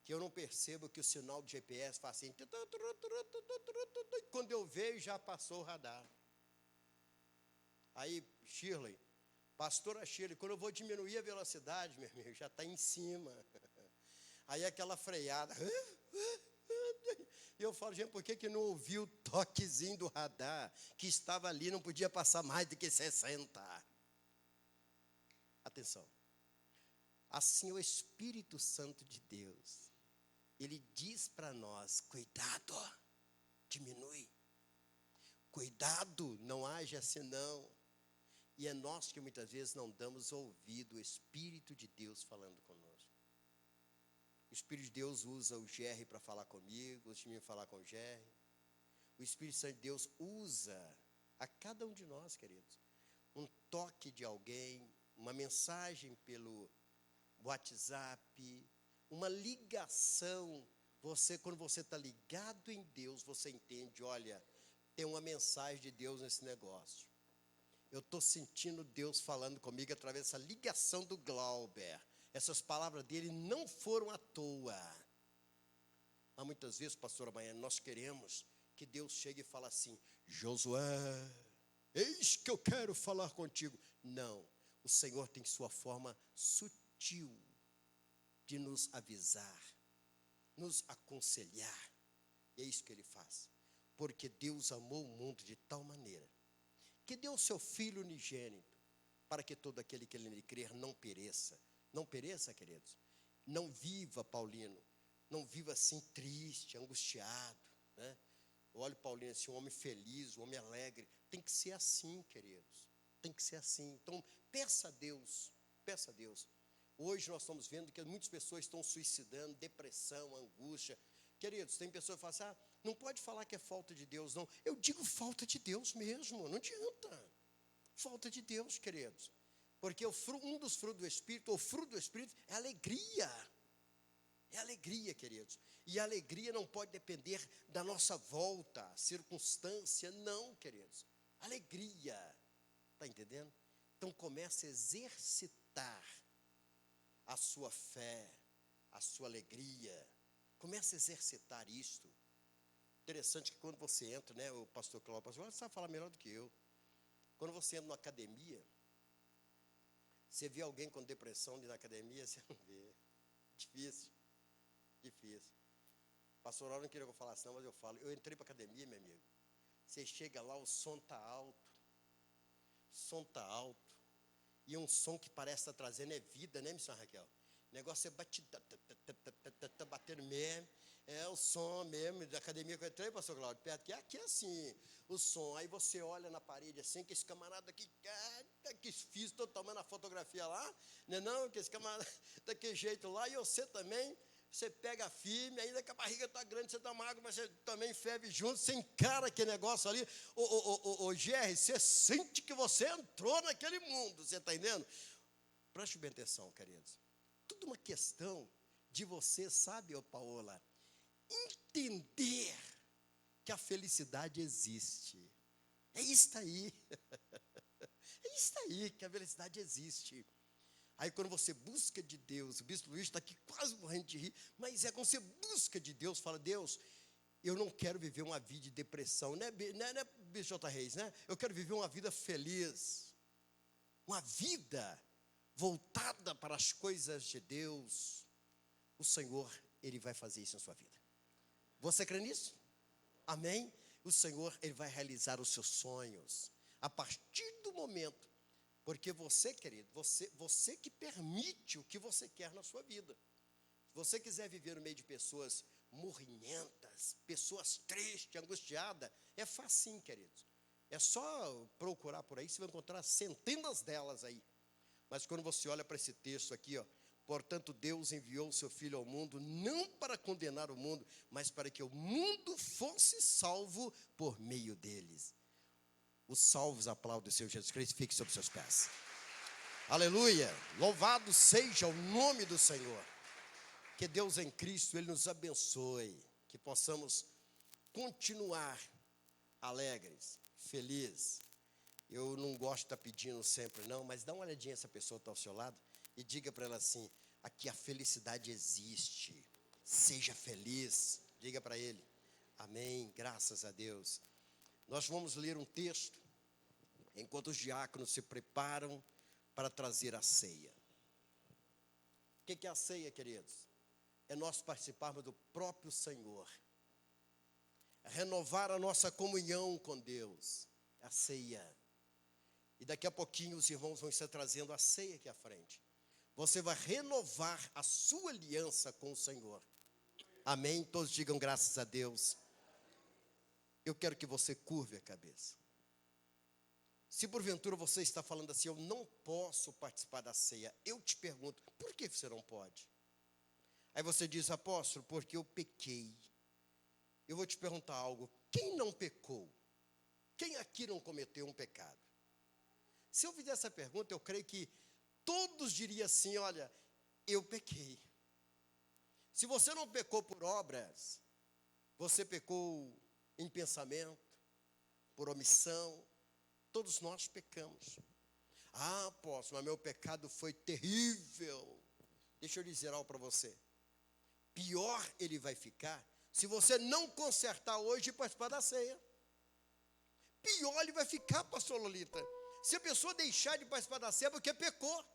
que eu não percebo que o sinal do GPS faz assim. Quando eu vejo, já passou o radar. Aí, Shirley, pastora Shirley, quando eu vou diminuir a velocidade, meu amigo, já está em cima. Aí aquela freada. E eu falo, gente, por que não ouviu o toquezinho do radar, que estava ali, não podia passar mais do que 60? Atenção. Assim, o Espírito Santo de Deus, ele diz para nós, cuidado, diminui. Cuidado, não age assim não. E é nós que muitas vezes não damos ouvido ao Espírito de Deus falando conosco. O Espírito de Deus usa o GR para falar comigo, usa mim falar com o GR. O Espírito Santo de Deus usa a cada um de nós, queridos, um toque de alguém, uma mensagem pelo WhatsApp, uma ligação. Quando você está ligado em Deus, você entende, olha, tem uma mensagem de Deus nesse negócio. Eu estou sentindo Deus falando comigo através dessa ligação do Glauber. Essas palavras dele não foram à toa. Mas muitas vezes, pastora Baiana, nós queremos que Deus chegue e fale assim, Josué, eis que eu quero falar contigo. Não, o Senhor tem sua forma sutil de nos avisar, nos aconselhar. E é isso que ele faz. Porque Deus amou o mundo de tal maneira que deu o seu Filho unigênito para que todo aquele que nele crer não pereça. Não pereça, queridos. Não viva, Paulino. Não viva assim triste, angustiado, né? Eu olho Paulino assim, um homem feliz, um homem alegre. Tem que ser assim, queridos. Tem que ser assim. Então, peça a Deus, peça a Deus. Hoje nós estamos vendo que muitas pessoas estão suicidando, depressão, angústia. Queridos, tem pessoas que falam assim, não pode falar que é falta de Deus, não. Eu digo falta de Deus mesmo, não adianta. Falta de Deus, queridos. Porque um dos frutos do Espírito, o fruto do Espírito é alegria. É alegria, queridos. E a alegria não pode depender da nossa volta, circunstância, não, queridos. Alegria. Está entendendo? Então comece a exercitar a sua fé, a sua alegria. Comece a exercitar isto. Interessante que quando você entra, né, o pastor Cláudio, você sabe falar melhor do que eu. Quando você entra numa academia, você vê alguém com depressão na academia, você não vê. Difícil. Difícil. Pastor, eu não queria que eu falasse não, mas eu falo. Eu entrei para a academia, meu amigo. Você chega lá, o som está alto. O som está alto. E um som que parece estar trazendo é vida, né, Missão Raquel? O negócio é batendo mesmo. É o som mesmo da academia que eu entrei, pastor Cláudio, perto, que aqui é assim, o som. Aí você olha na parede assim, que esse camarada aqui, que fiz, estou tomando a fotografia lá, né, não, que esse camarada daquele jeito lá, e você também, você pega firme, ainda que a barriga está grande, você toma água, mas você também ferve junto, você encara aquele negócio ali. Ô Jerry, você sente que você entrou naquele mundo, você está entendendo? Preste bem atenção, queridos. Tudo uma questão de você, sabe, ô Paola, entender que a felicidade existe. É isso aí. É isso aí, que a felicidade existe. Aí quando você busca de Deus, o bispo Luiz está aqui quase morrendo de rir, mas é quando você busca de Deus, fala, Deus, eu não quero viver uma vida de depressão, né, bispo J. Reis, né? Eu quero viver uma vida feliz, uma vida voltada para as coisas de Deus. O Senhor, Ele vai fazer isso na sua vida. Você crê nisso? Amém? O Senhor, Ele vai realizar os seus sonhos, a partir do momento. Porque você, querido, você que permite o que você quer na sua vida. Se você quiser viver no meio de pessoas morrinhentas, pessoas tristes, angustiadas, é facinho, queridos. É só procurar por aí, você vai encontrar centenas delas aí. Mas quando você olha para esse texto aqui, ó, portanto Deus enviou o seu Filho ao mundo, não para condenar o mundo, mas para que o mundo fosse salvo por meio deles. Os salvos aplaudem o Senhor Jesus Cristo, fique sobre seus pés. Aleluia, louvado seja o nome do Senhor. Que Deus em Cristo, Ele nos abençoe, que possamos continuar alegres, felizes. Eu não gosto de estar pedindo sempre não, mas dá uma olhadinha essa pessoa que está ao seu lado e diga para ela assim, aqui a felicidade existe, seja feliz, diga para ele, amém, graças a Deus. Nós vamos ler um texto, enquanto os diáconos se preparam para trazer a ceia. O que é a ceia, queridos? É nós participarmos do próprio Senhor, é renovar a nossa comunhão com Deus, é a ceia. E daqui a pouquinho os irmãos vão estar trazendo a ceia aqui à frente. Você vai renovar a sua aliança com o Senhor. Amém? Todos digam graças a Deus. Eu quero que você curve a cabeça. Se porventura você está falando assim, eu não posso participar da ceia, eu te pergunto, por que você não pode? Aí você diz, apóstolo, porque eu pequei. Eu vou te perguntar algo, quem não pecou? Quem aqui não cometeu um pecado? Se eu fizer essa pergunta, eu creio que todos diriam assim, olha, eu pequei. Se você não pecou por obras, você pecou em pensamento, por omissão, todos nós pecamos. Ah, apóstolo, mas meu pecado foi terrível. Deixa eu dizer algo para você. Pior ele vai ficar se você não consertar hoje e participar da ceia. Pior ele vai ficar, pastor Lolita. Se a pessoa deixar de participar da ceia porque pecou.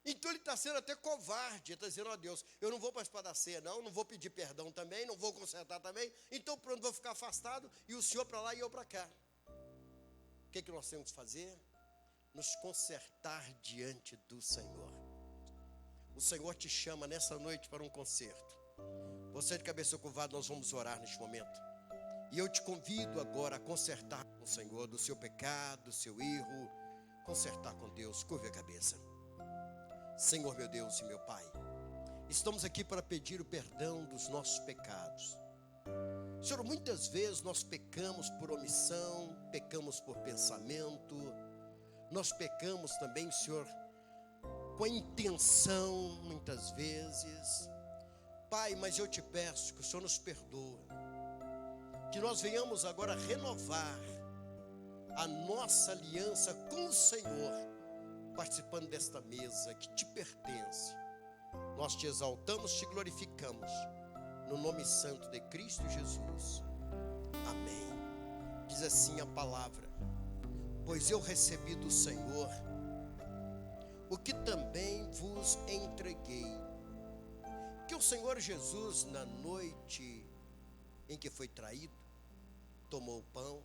Então ele está sendo até covarde, está dizendo, ó Deus, eu não vou participar da ceia não vou pedir perdão também, não vou consertar também, então pronto, vou ficar afastado, e o senhor para lá e eu para cá. O que nós temos que fazer? Nos consertar diante do Senhor. O Senhor te chama nessa noite para um concerto. Você de cabeça curvada, nós vamos orar neste momento. E eu te convido agora a consertar com o Senhor do seu pecado, do seu erro, consertar com Deus. Curve a cabeça. Senhor meu Deus e meu Pai, estamos aqui para pedir o perdão dos nossos pecados. Senhor, muitas vezes nós pecamos por omissão, pecamos por pensamento, nós pecamos também, Senhor, com a intenção, muitas vezes. Pai, mas eu te peço que o Senhor nos perdoa, que nós venhamos agora renovar a nossa aliança com o Senhor, participando desta mesa que te pertence. Nós te exaltamos, te glorificamos, no nome santo de Cristo Jesus. Amém. Diz assim a palavra: pois eu recebi do Senhor o que também vos entreguei, que o Senhor Jesus, na noite em que foi traído, tomou o pão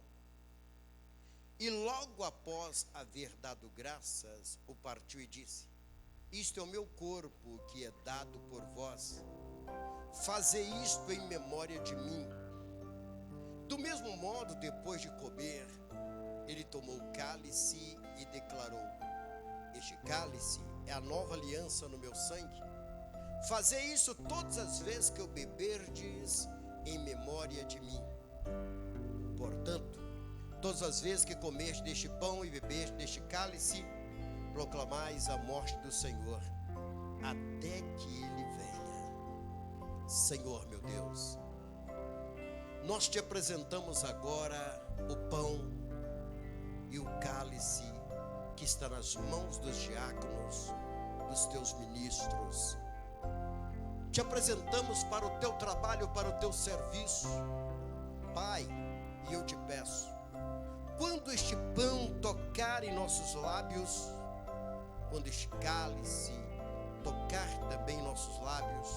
e logo após haver dado graças, o partiu e disse: isto é o meu corpo que é dado por vós, fazei isto em memória de mim. Do mesmo modo, depois de comer, ele tomou o cálice e declarou: este cálice é a nova aliança no meu sangue. Fazei isso todas as vezes que eu beberdes em memória de mim. Portanto, todas as vezes que comerdes deste pão e beberdes deste cálice, proclamais a morte do Senhor, até que ele venha. Senhor meu Deus, nós te apresentamos agora o pão e o cálice que está nas mãos dos diáconos, dos teus ministros. Te apresentamos para o teu trabalho, para o teu serviço. Pai, e eu te peço, quando este pão tocar em nossos lábios, quando este cálice tocar também em nossos lábios,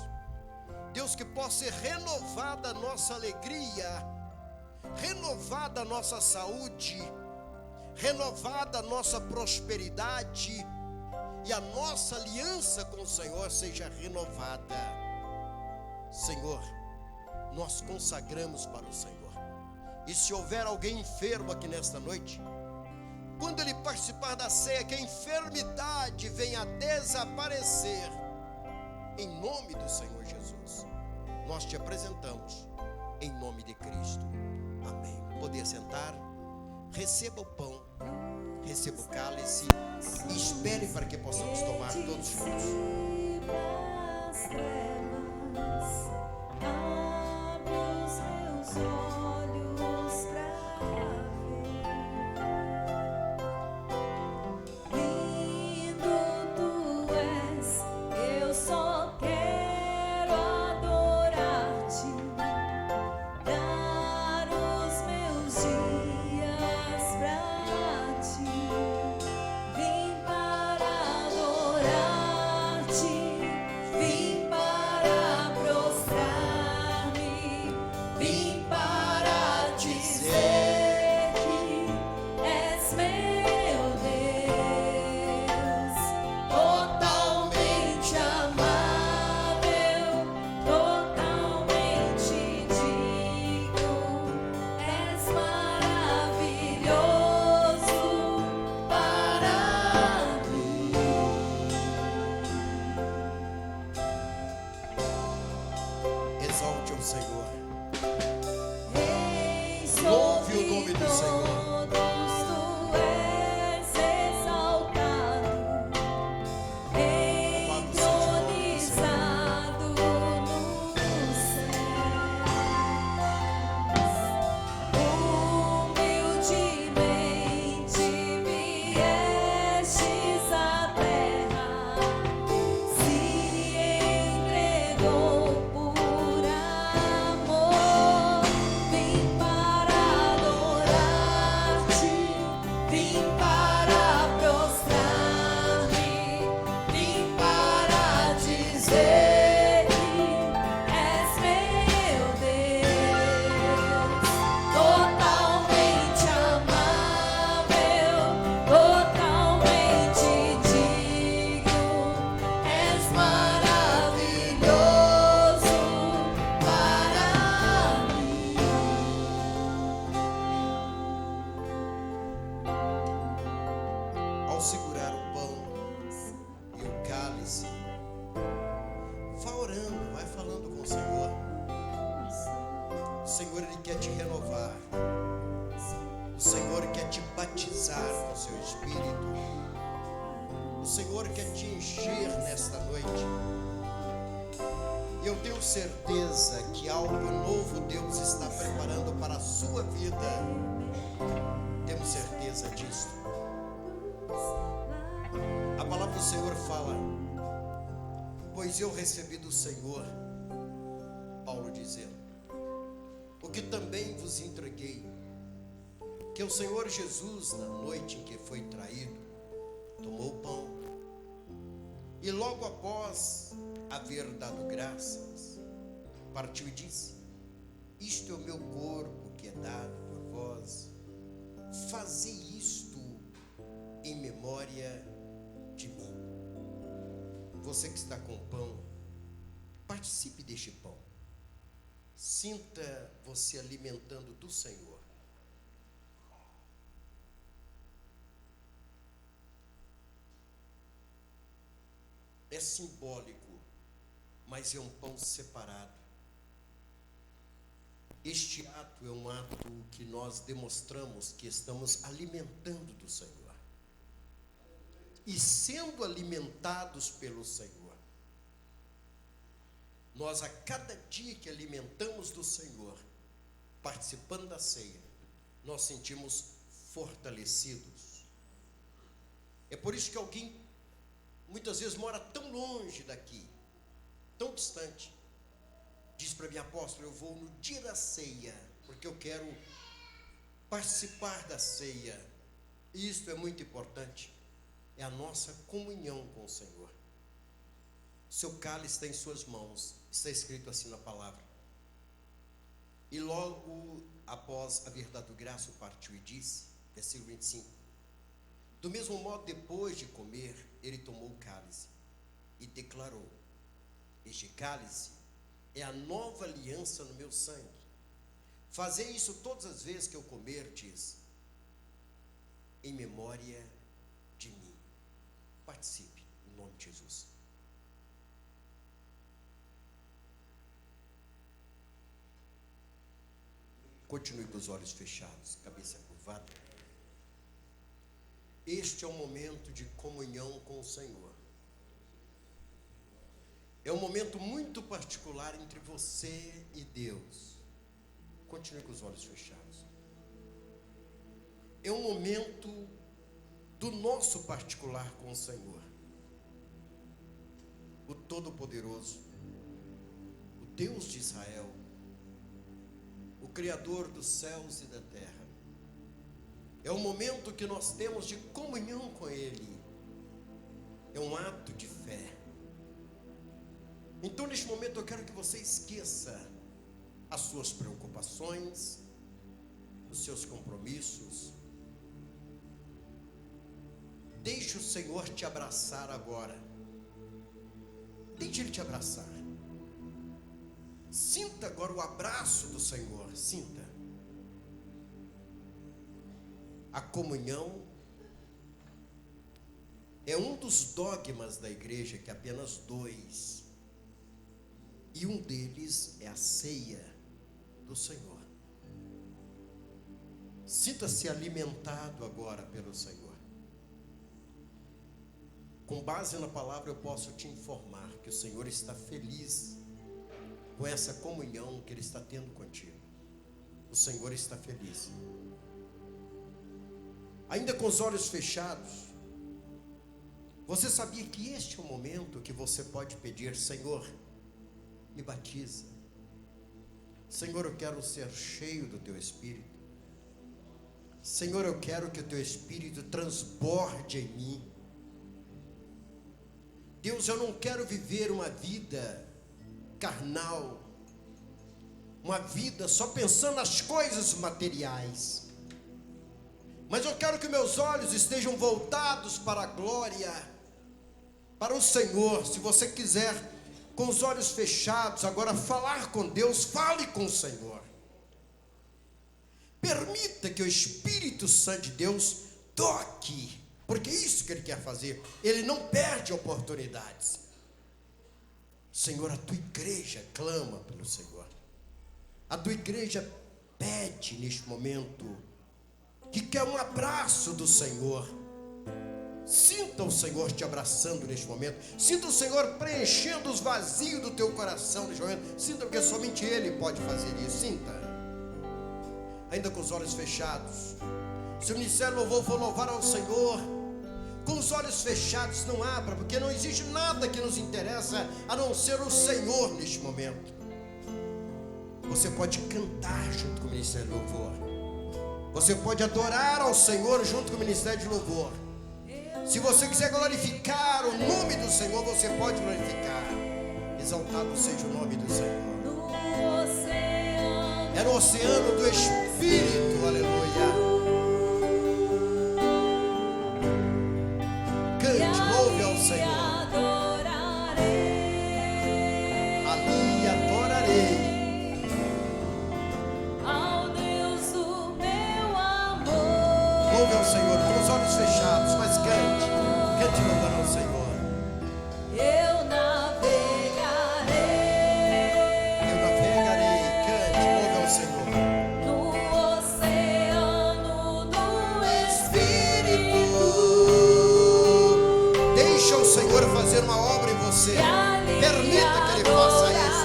Deus, que possa ser renovada a nossa alegria, renovada a nossa saúde, renovada a nossa prosperidade, e a nossa aliança com o Senhor seja renovada. Senhor, nós consagramos para o Senhor. E se houver alguém enfermo aqui nesta noite, quando ele participar da ceia, que a enfermidade venha a desaparecer, em nome do Senhor Jesus, nós te apresentamos, em nome de Cristo. Amém. Poder sentar, receba o pão, receba o cálice e espere para que possamos tomar todos juntos. Exalte ao Senhor. Louve o nome do Senhor. Por Senhor. O Senhor, Ele quer te renovar. O Senhor quer te batizar com o seu Espírito. O Senhor quer te encher nesta noite. E eu tenho certeza que algo novo Deus está preparando para a sua vida. Temos certeza disso. A palavra do Senhor fala: pois eu recebi do Senhor, Paulo dizendo, o que também vos entreguei, que o Senhor Jesus, na noite em que foi traído, tomou o pão, e logo após haver dado graças, partiu e disse: isto é o meu corpo que é dado por vós, fazei isto em memória de mim. Você que está com pão, participe deste pão. Sinta você alimentando do Senhor. É simbólico, mas é um pão separado. Este ato é um ato que nós demonstramos que estamos alimentando do Senhor. E sendo alimentados pelo Senhor, nós a cada dia que alimentamos do Senhor, participando da ceia, nós sentimos fortalecidos. É por isso que alguém muitas vezes mora tão longe daqui, tão distante, diz para mim: apóstolo, eu vou no dia da ceia, porque eu quero participar da ceia. Isto é muito importante, é a nossa comunhão com o Senhor. Seu cálice está em suas mãos, está escrito assim na palavra. E logo após haver dado graça, partiu e disse, versículo 25, do mesmo modo, depois de comer, ele tomou o cálice e declarou: este cálice é a nova aliança no meu sangue. Fazei isso todas as vezes que eu comerdes, em memória de mim. Participe, em nome de Jesus. Continue com os olhos fechados, cabeça curvada. Este é um momento de comunhão com o Senhor. É um momento muito particular entre você e Deus. Continue com os olhos fechados. É um momento do nosso particular com o Senhor. O Todo-Poderoso, o Deus de Israel, o Criador dos céus e da terra. É um momento que nós temos de comunhão com Ele. É um ato de fé. Então, neste momento, eu quero que você esqueça as suas preocupações, os seus compromissos. Deixe o Senhor te abraçar agora. Deixe Ele te abraçar. Sinta agora o abraço do Senhor. Sinta. A comunhão é um dos dogmas da igreja, que é apenas 2. E um deles é a ceia do Senhor. Sinta-se alimentado agora pelo Senhor. Com base na palavra, eu posso te informar que o Senhor está feliz com essa comunhão que Ele está tendo contigo. O Senhor está feliz. Ainda com os olhos fechados, você sabia que este é o momento que você pode pedir: Senhor, me batiza. Senhor, eu quero ser cheio do Teu Espírito. Senhor, eu quero que o Teu Espírito transborde em mim. Deus, eu não quero viver uma vida carnal, uma vida só pensando nas coisas materiais, mas eu quero que meus olhos estejam voltados para a glória, para o Senhor. Se você quiser, com os olhos fechados, agora falar com Deus, fale com o Senhor. Permita que o Espírito Santo de Deus toque, porque é isso que Ele quer fazer. Ele não perde oportunidades. Senhor, a tua igreja clama pelo Senhor. A tua igreja pede neste momento que quer um abraço do Senhor. Sinta o Senhor te abraçando neste momento. Sinta o Senhor preenchendo os vazios do teu coração neste momento. Sinta, porque somente Ele pode fazer isso. Sinta. Ainda com os olhos fechados. Se o ministério louvor for louvar ao Senhor, com os olhos fechados, não abra, porque não existe nada que nos interessa a não ser o Senhor neste momento. Você pode cantar junto com o ministério de louvor. Você pode adorar ao Senhor junto com o ministério de louvor. Se você quiser glorificar o nome do Senhor, você pode glorificar. Exaltado seja o nome do Senhor. É no oceano do Espírito, aleluia. Cante, louve ao Senhor. Ali adorarei. Louve ao Senhor com os olhos fechados, mas cante louvando ao Senhor. Eu navegarei, cante, louve ao Senhor. No oceano do Espírito, deixa o Senhor fazer uma obra em você. Permita que Ele faça isso.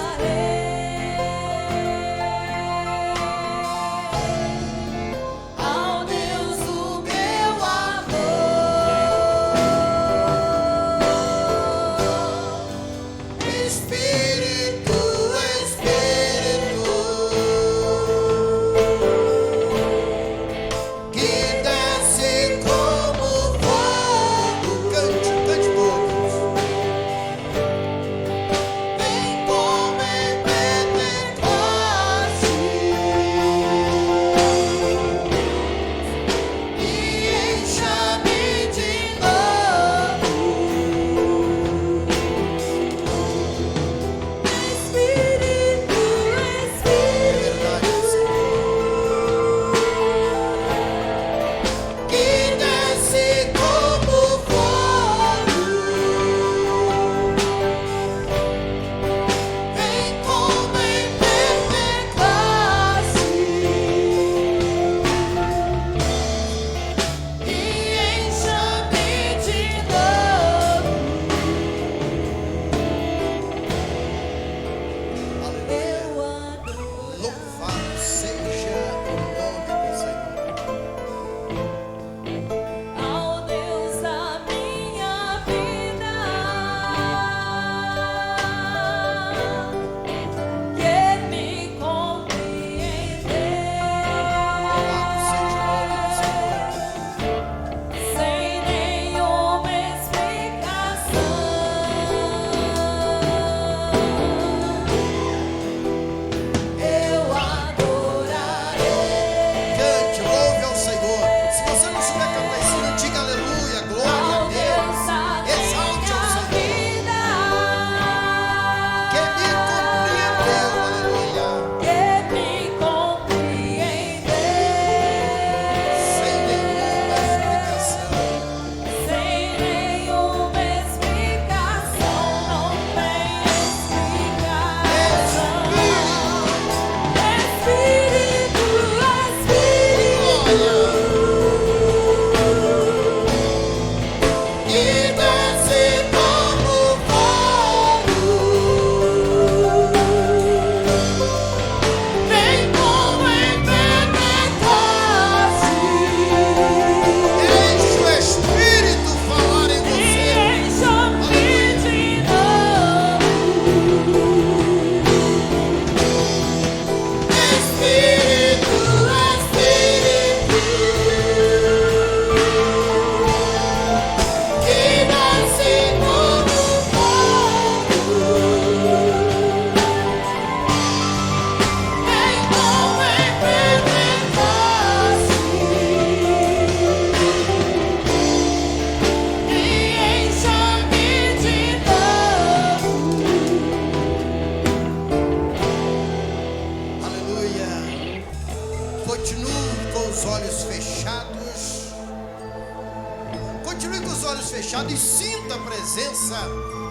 fechados e sinta a presença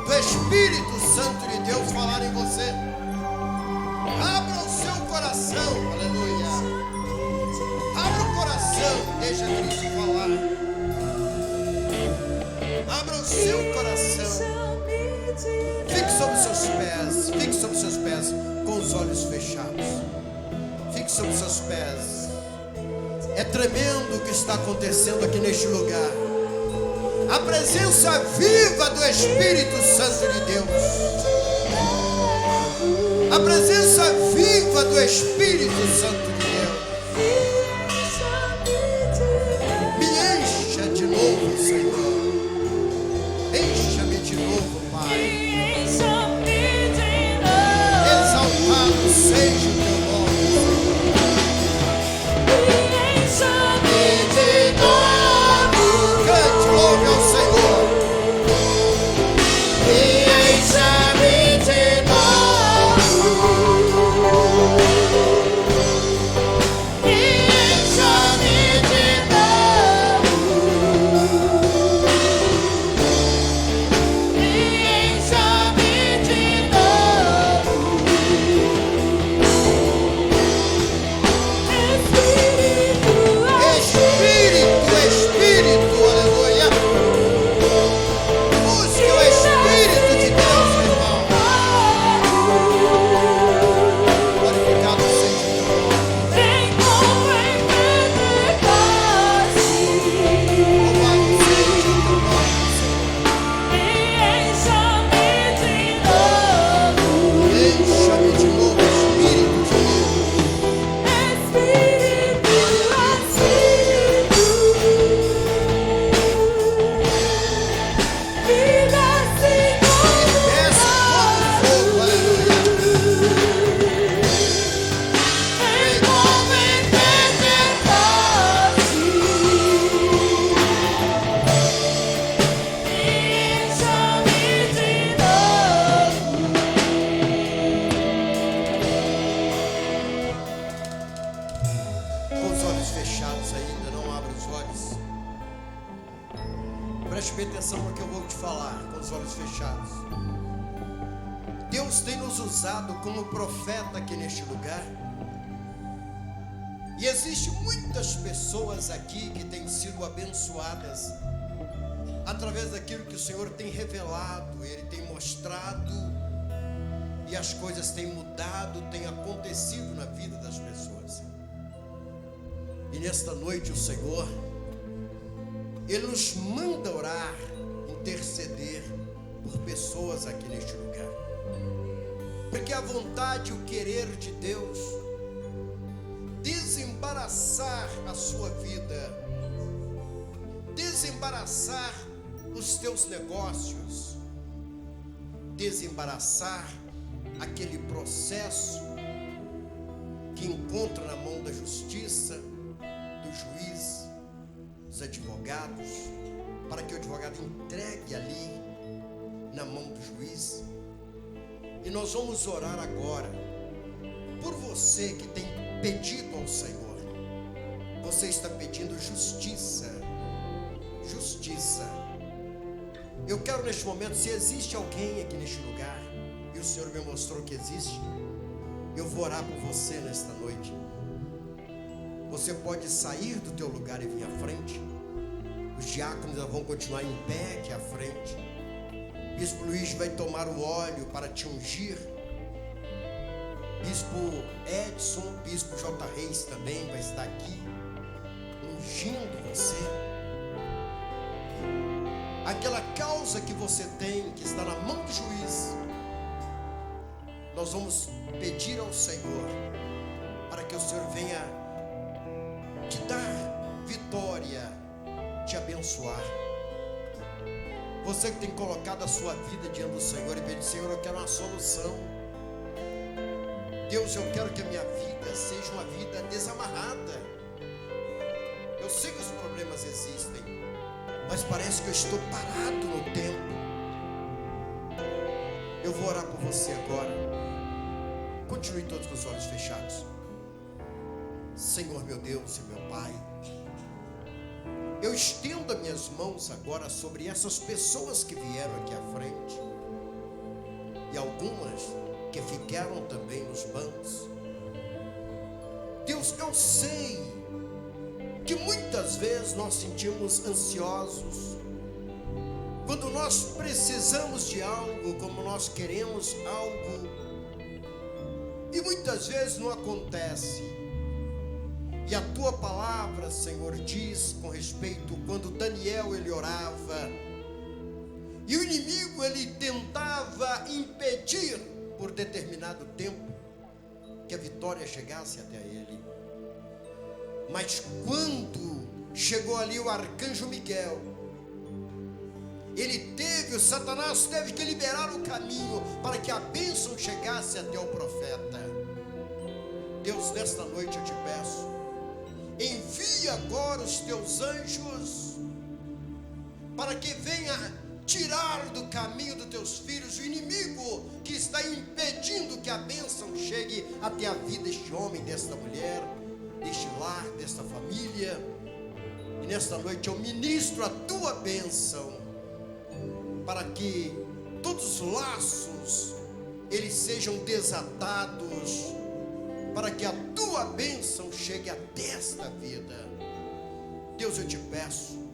do Espírito Santo de Deus falar em você. Abra o seu coração, aleluia. Abra o coração, deixa Cristo falar. Abra o seu coração. Fique sobre os seus pés, com os olhos fechados. Fique sobre os seus pés. É tremendo o que está acontecendo aqui neste lugar. A presença viva do Espírito Santo de Deus. A presença viva do Espírito Santo de Deus. Me encha de novo, Senhor. Encha-me de novo, Pai. Exaltado seja o teu nome, Senhor. Cante, louve ao Senhor. Encha-me de novo. Encha-me de novo. Encha-me de novo. Espírito, aleluia. Busque o Espírito de Deus, irmão. Glorificado seja o teu nome. Louvado seja o teu nome, Senhor. Encha-me de novo, Espírito de Deus. Desce como fogo, aleluia. Vem como em Com os olhos fechados ainda, não abra os olhos. Preste bem atenção no que eu vou te falar, com os olhos fechados. Deus tem nos usado como profeta aqui neste lugar. E existem muitas pessoas aqui que têm sido abençoadas através daquilo que o Senhor tem revelado, Ele tem mostrado, e as coisas têm mudado, têm acontecido na vida das pessoas. E nesta noite o Senhor, Ele nos manda orar, interceder por pessoas aqui neste lugar. Porque a vontade e o querer de Deus desembaraçar a sua vida, desembaraçar os teus negócios, desembaraçar aquele processo que encontra na mão da justiça, do juiz, dos advogados, para que o advogado entregue ali na mão do juiz. E nós vamos orar agora por você que tem pedido ao Senhor. Você está pedindo justiça. Justiça. Eu quero neste momento, se existe alguém aqui neste lugar, e o Senhor me mostrou que existe, eu vou orar por você nesta noite. Você pode sair do teu lugar e vir à frente. Os diáconos vão continuar em pé aqui à frente. Bispo Luiz vai tomar o óleo para te ungir. Bispo Edson, Bispo J. Reis também vai estar aqui ungindo você. Aquela causa que você tem, que está na mão do juiz, nós vamos pedir ao Senhor para que o Senhor venha te dar vitória, te abençoar. Você que tem colocado a sua vida diante do Senhor e pede: Senhor, eu quero uma solução. Deus, eu quero que a minha vida seja uma vida desamarrada. Eu sei que os problemas existem, mas parece que eu estou parado no tempo. Eu vou orar por você agora. Continue todos com os olhos fechados. Senhor meu Deus e meu Pai, eu estendo as minhas mãos agora sobre essas pessoas que vieram aqui à frente. e algumas que ficaram também nos bancos. Deus, eu sei que muitas vezes nós sentimos ansiosos, quando nós precisamos de algo, como nós queremos algo, e muitas vezes não acontece. E a tua palavra, Senhor, diz com respeito quando Daniel ele orava, e o inimigo ele tentava impedir por determinado tempo que a vitória chegasse até ele. Mas quando chegou ali o arcanjo Miguel, o Satanás teve que liberar o caminho para que a bênção chegasse até o profeta. Deus, nesta noite eu te peço, envia agora os teus anjos para que venha tirar do caminho dos teus filhos o inimigo que está impedindo que a bênção chegue até a vida deste homem, desta mulher, deste lar, desta família. E nesta noite eu ministro a tua bênção para que todos os laços eles sejam desatados, para que a tua bênção chegue até esta vida. Deus, eu te peço,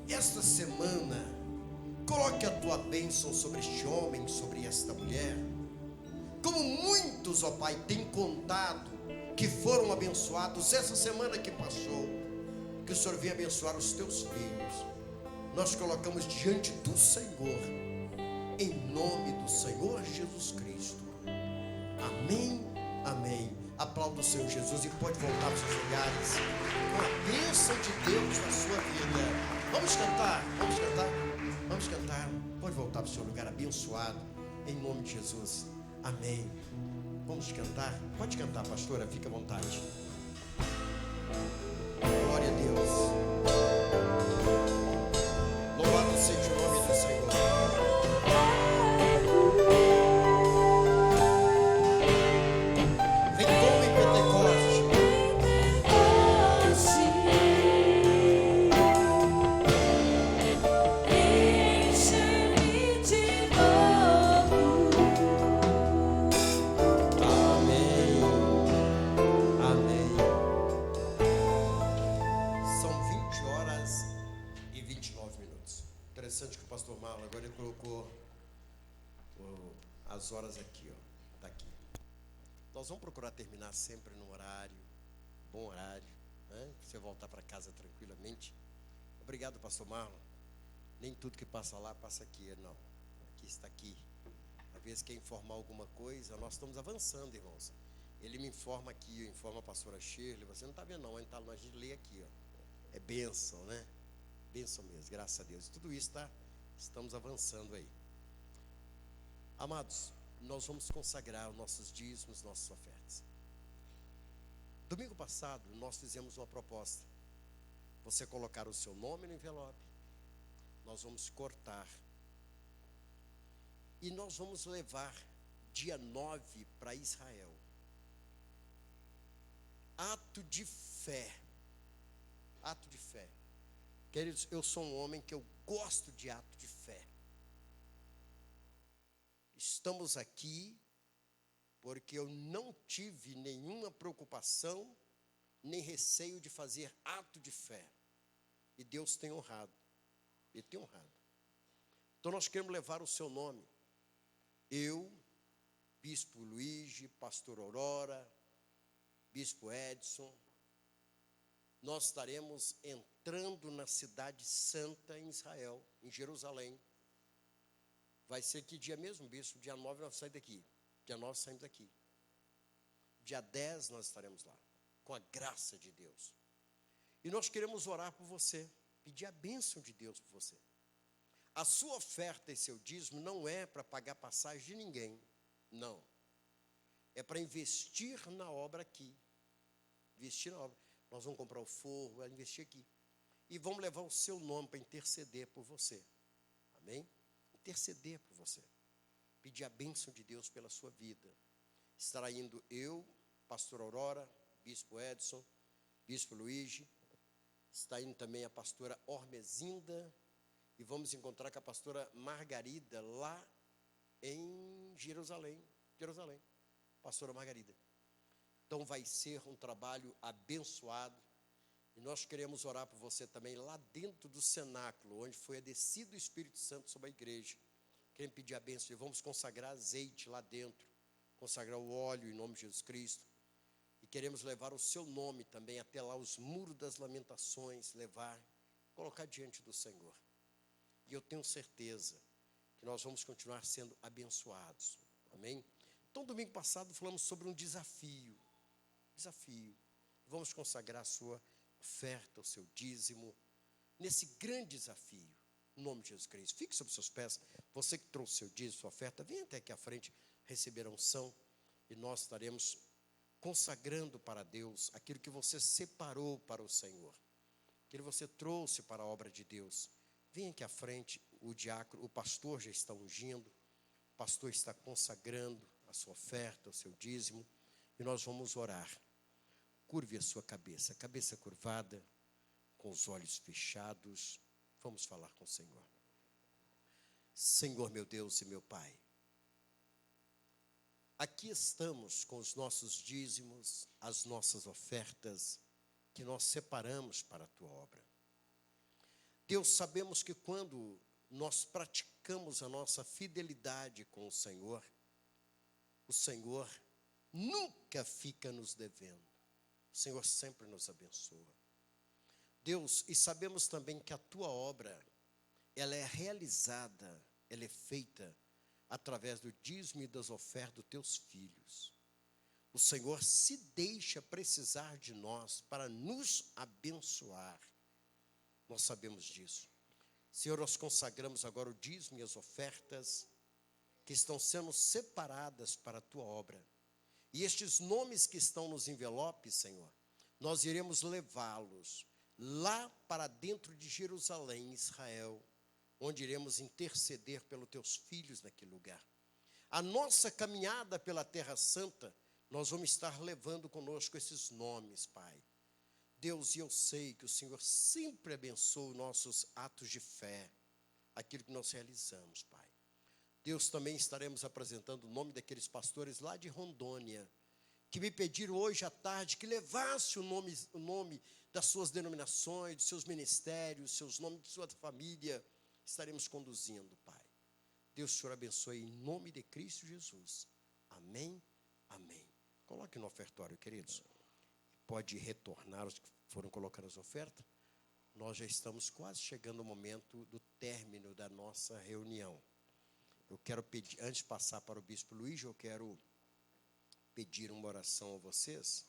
esta semana coloque a tua bênção sobre este homem, sobre esta mulher. Como muitos, ó Pai, têm contado que foram abençoados essa semana que passou, que o Senhor venha abençoar os teus filhos. Nós colocamos diante do Senhor, em nome do Senhor Jesus Cristo. Amém, amém. Aplauda o Senhor Jesus e pode voltar para os seus lugares com a bênção de Deus na sua vida. Vamos cantar, vamos cantar, vamos cantar. Pode voltar para o seu lugar abençoado, em nome de Jesus. Amém. Vamos cantar? Pode cantar, pastora, fica à vontade. Glória a Deus. Louvado seja o nome do Senhor. Vem como em Pentecoste. Enche-me de novo. Amém. Amém. São 20 horas e 29 minutos. Interessante que o pastor Marlon agora ele colocou as horas aqui, ó. Tá aqui. Nós vamos procurar terminar sempre no horário, bom horário, né? Pra você voltar para casa tranquilamente. Obrigado, pastor Marlon. Nem tudo que passa lá passa aqui, não. Aqui está aqui. Às vezes quer informar alguma coisa, nós estamos avançando, irmãos. Ele me informa aqui, eu informo a pastora Shirley. Você não está vendo não, a gente lê aqui, ó. É bênção, né? Bênção mesmo, graças a Deus. Tudo isso estamos avançando aí. Amados, nós vamos consagrar os nossos dízimos, nossas ofertas. Domingo passado, nós fizemos uma proposta. Você colocar o seu nome no envelope, nós vamos cortar. E nós vamos levar dia 9 para Israel. Ato de fé. Ato de fé. Queridos, eu sou um homem que eu gosto de ato de fé. Estamos aqui porque eu não tive nenhuma preocupação, nem receio de fazer ato de fé. E Deus tem honrado. Ele tem honrado. Então nós queremos levar o seu nome. Eu, Bispo Luiz, Pastor Aurora, Bispo Edson, nós estaremos entrando na cidade santa em Israel, em Jerusalém. Vai ser que dia mesmo, bispo? Dia 9 nós saímos daqui. Dia 9 saímos daqui. Dia 10 nós estaremos lá, com a graça de Deus. E nós queremos orar por você, pedir a bênção de Deus por você. A sua oferta e seu dízimo não é para pagar passagem de ninguém, não. É para investir na obra aqui. Investir na obra. Nós vamos comprar o forro, vai investir aqui. E vamos levar o seu nome para interceder por você. Amém? Interceder por você. Pedir a bênção de Deus pela sua vida. Estará indo eu, Pastor Aurora, Bispo Edson, Bispo Luiz. Está indo também a pastora Ormezinda. E vamos encontrar com a pastora Margarida lá em Jerusalém, pastora Margarida. Então vai ser um trabalho abençoado, e nós queremos orar por você também lá dentro do cenáculo, onde foi a descida do Espírito Santo sobre a igreja. Queremos pedir a bênção, e vamos consagrar azeite lá dentro, consagrar o óleo em nome de Jesus Cristo, e queremos levar o seu nome também até lá, os muros das lamentações, colocar diante do Senhor. E eu tenho certeza que nós vamos continuar sendo abençoados, amém? Então, domingo passado falamos sobre um desafio, vamos consagrar a sua oferta, o seu dízimo, nesse grande desafio, em nome de Jesus Cristo. Fique sobre os seus pés, você que trouxe seu dízimo, sua oferta, venha até aqui à frente, receber a unção, e nós estaremos consagrando para Deus aquilo que você separou para o Senhor, aquilo que você trouxe para a obra de Deus. Venha aqui à frente, o diácono, o pastor já está ungindo, o pastor está consagrando a sua oferta, o seu dízimo, e nós vamos orar. Curve a sua cabeça curvada, com os olhos fechados, vamos falar com o Senhor. Senhor, meu Deus e meu Pai, aqui estamos com os nossos dízimos, as nossas ofertas, que nós separamos para a Tua obra. Deus, sabemos que quando nós praticamos a nossa fidelidade com o Senhor nunca fica nos devendo. O Senhor sempre nos abençoa. Deus, e sabemos também que a Tua obra, ela é realizada, ela é feita através do dízimo e das ofertas dos Teus filhos. O Senhor se deixa precisar de nós para nos abençoar. Nós sabemos disso. Senhor, nós consagramos agora o dízimo e as ofertas que estão sendo separadas para a Tua obra. E estes nomes que estão nos envelopes, Senhor, nós iremos levá-los lá para dentro de Jerusalém, Israel, onde iremos interceder pelos Teus filhos naquele lugar. A nossa caminhada pela Terra Santa, nós vamos estar levando conosco esses nomes, Pai. Deus, e eu sei que o Senhor sempre abençoa os nossos atos de fé, aquilo que nós realizamos, Pai. Deus, também estaremos apresentando o nome daqueles pastores lá de Rondônia, que me pediram hoje à tarde que levasse o nome das suas denominações, dos seus ministérios, seus nomes de sua família. Estaremos conduzindo, Pai. Deus, o Senhor abençoe em nome de Cristo Jesus. Amém, amém. Coloque no ofertório, queridos. Pode retornar os que foram colocando as ofertas. Nós já estamos quase chegando ao momento do término da nossa reunião. Eu quero pedir, antes de passar para o Bispo Luiz, eu quero pedir uma oração a vocês.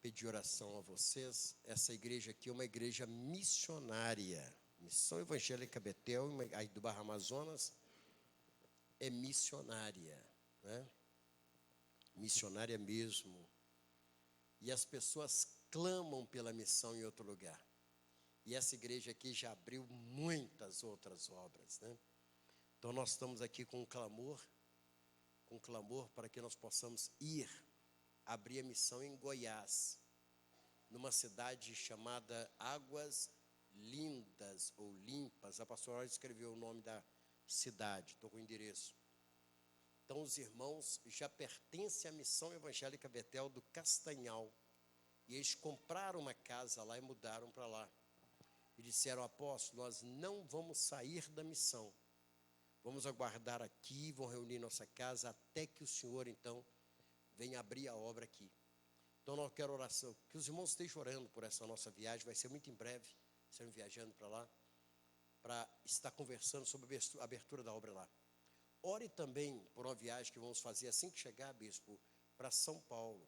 Pedir oração a vocês. Essa igreja aqui é uma igreja missionária. Missão Evangélica Betel, aí do Barra Amazonas, é missionária, né? Missionária mesmo. E as pessoas clamam pela missão em outro lugar. E essa igreja aqui já abriu muitas outras obras, né? Então nós estamos aqui com clamor para que nós possamos ir abrir a missão em Goiás, numa cidade chamada Águas Lindas ou Limpas. A pastora escreveu o nome da cidade, estou com o endereço. Então os irmãos já pertencem à Missão Evangélica Betel do Castanhal, e eles compraram uma casa lá e mudaram para lá. E disseram: apóstolo, nós não vamos sair da missão, vamos aguardar aqui, vão reunir nossa casa até que o Senhor então venha abrir a obra aqui. Então nós quero oração, que os irmãos estejam orando por essa nossa viagem, vai ser muito em breve, estaremos viajando para lá, para estar conversando sobre a abertura da obra lá. Ore também por uma viagem que vamos fazer assim que chegar, bispo, para São Paulo,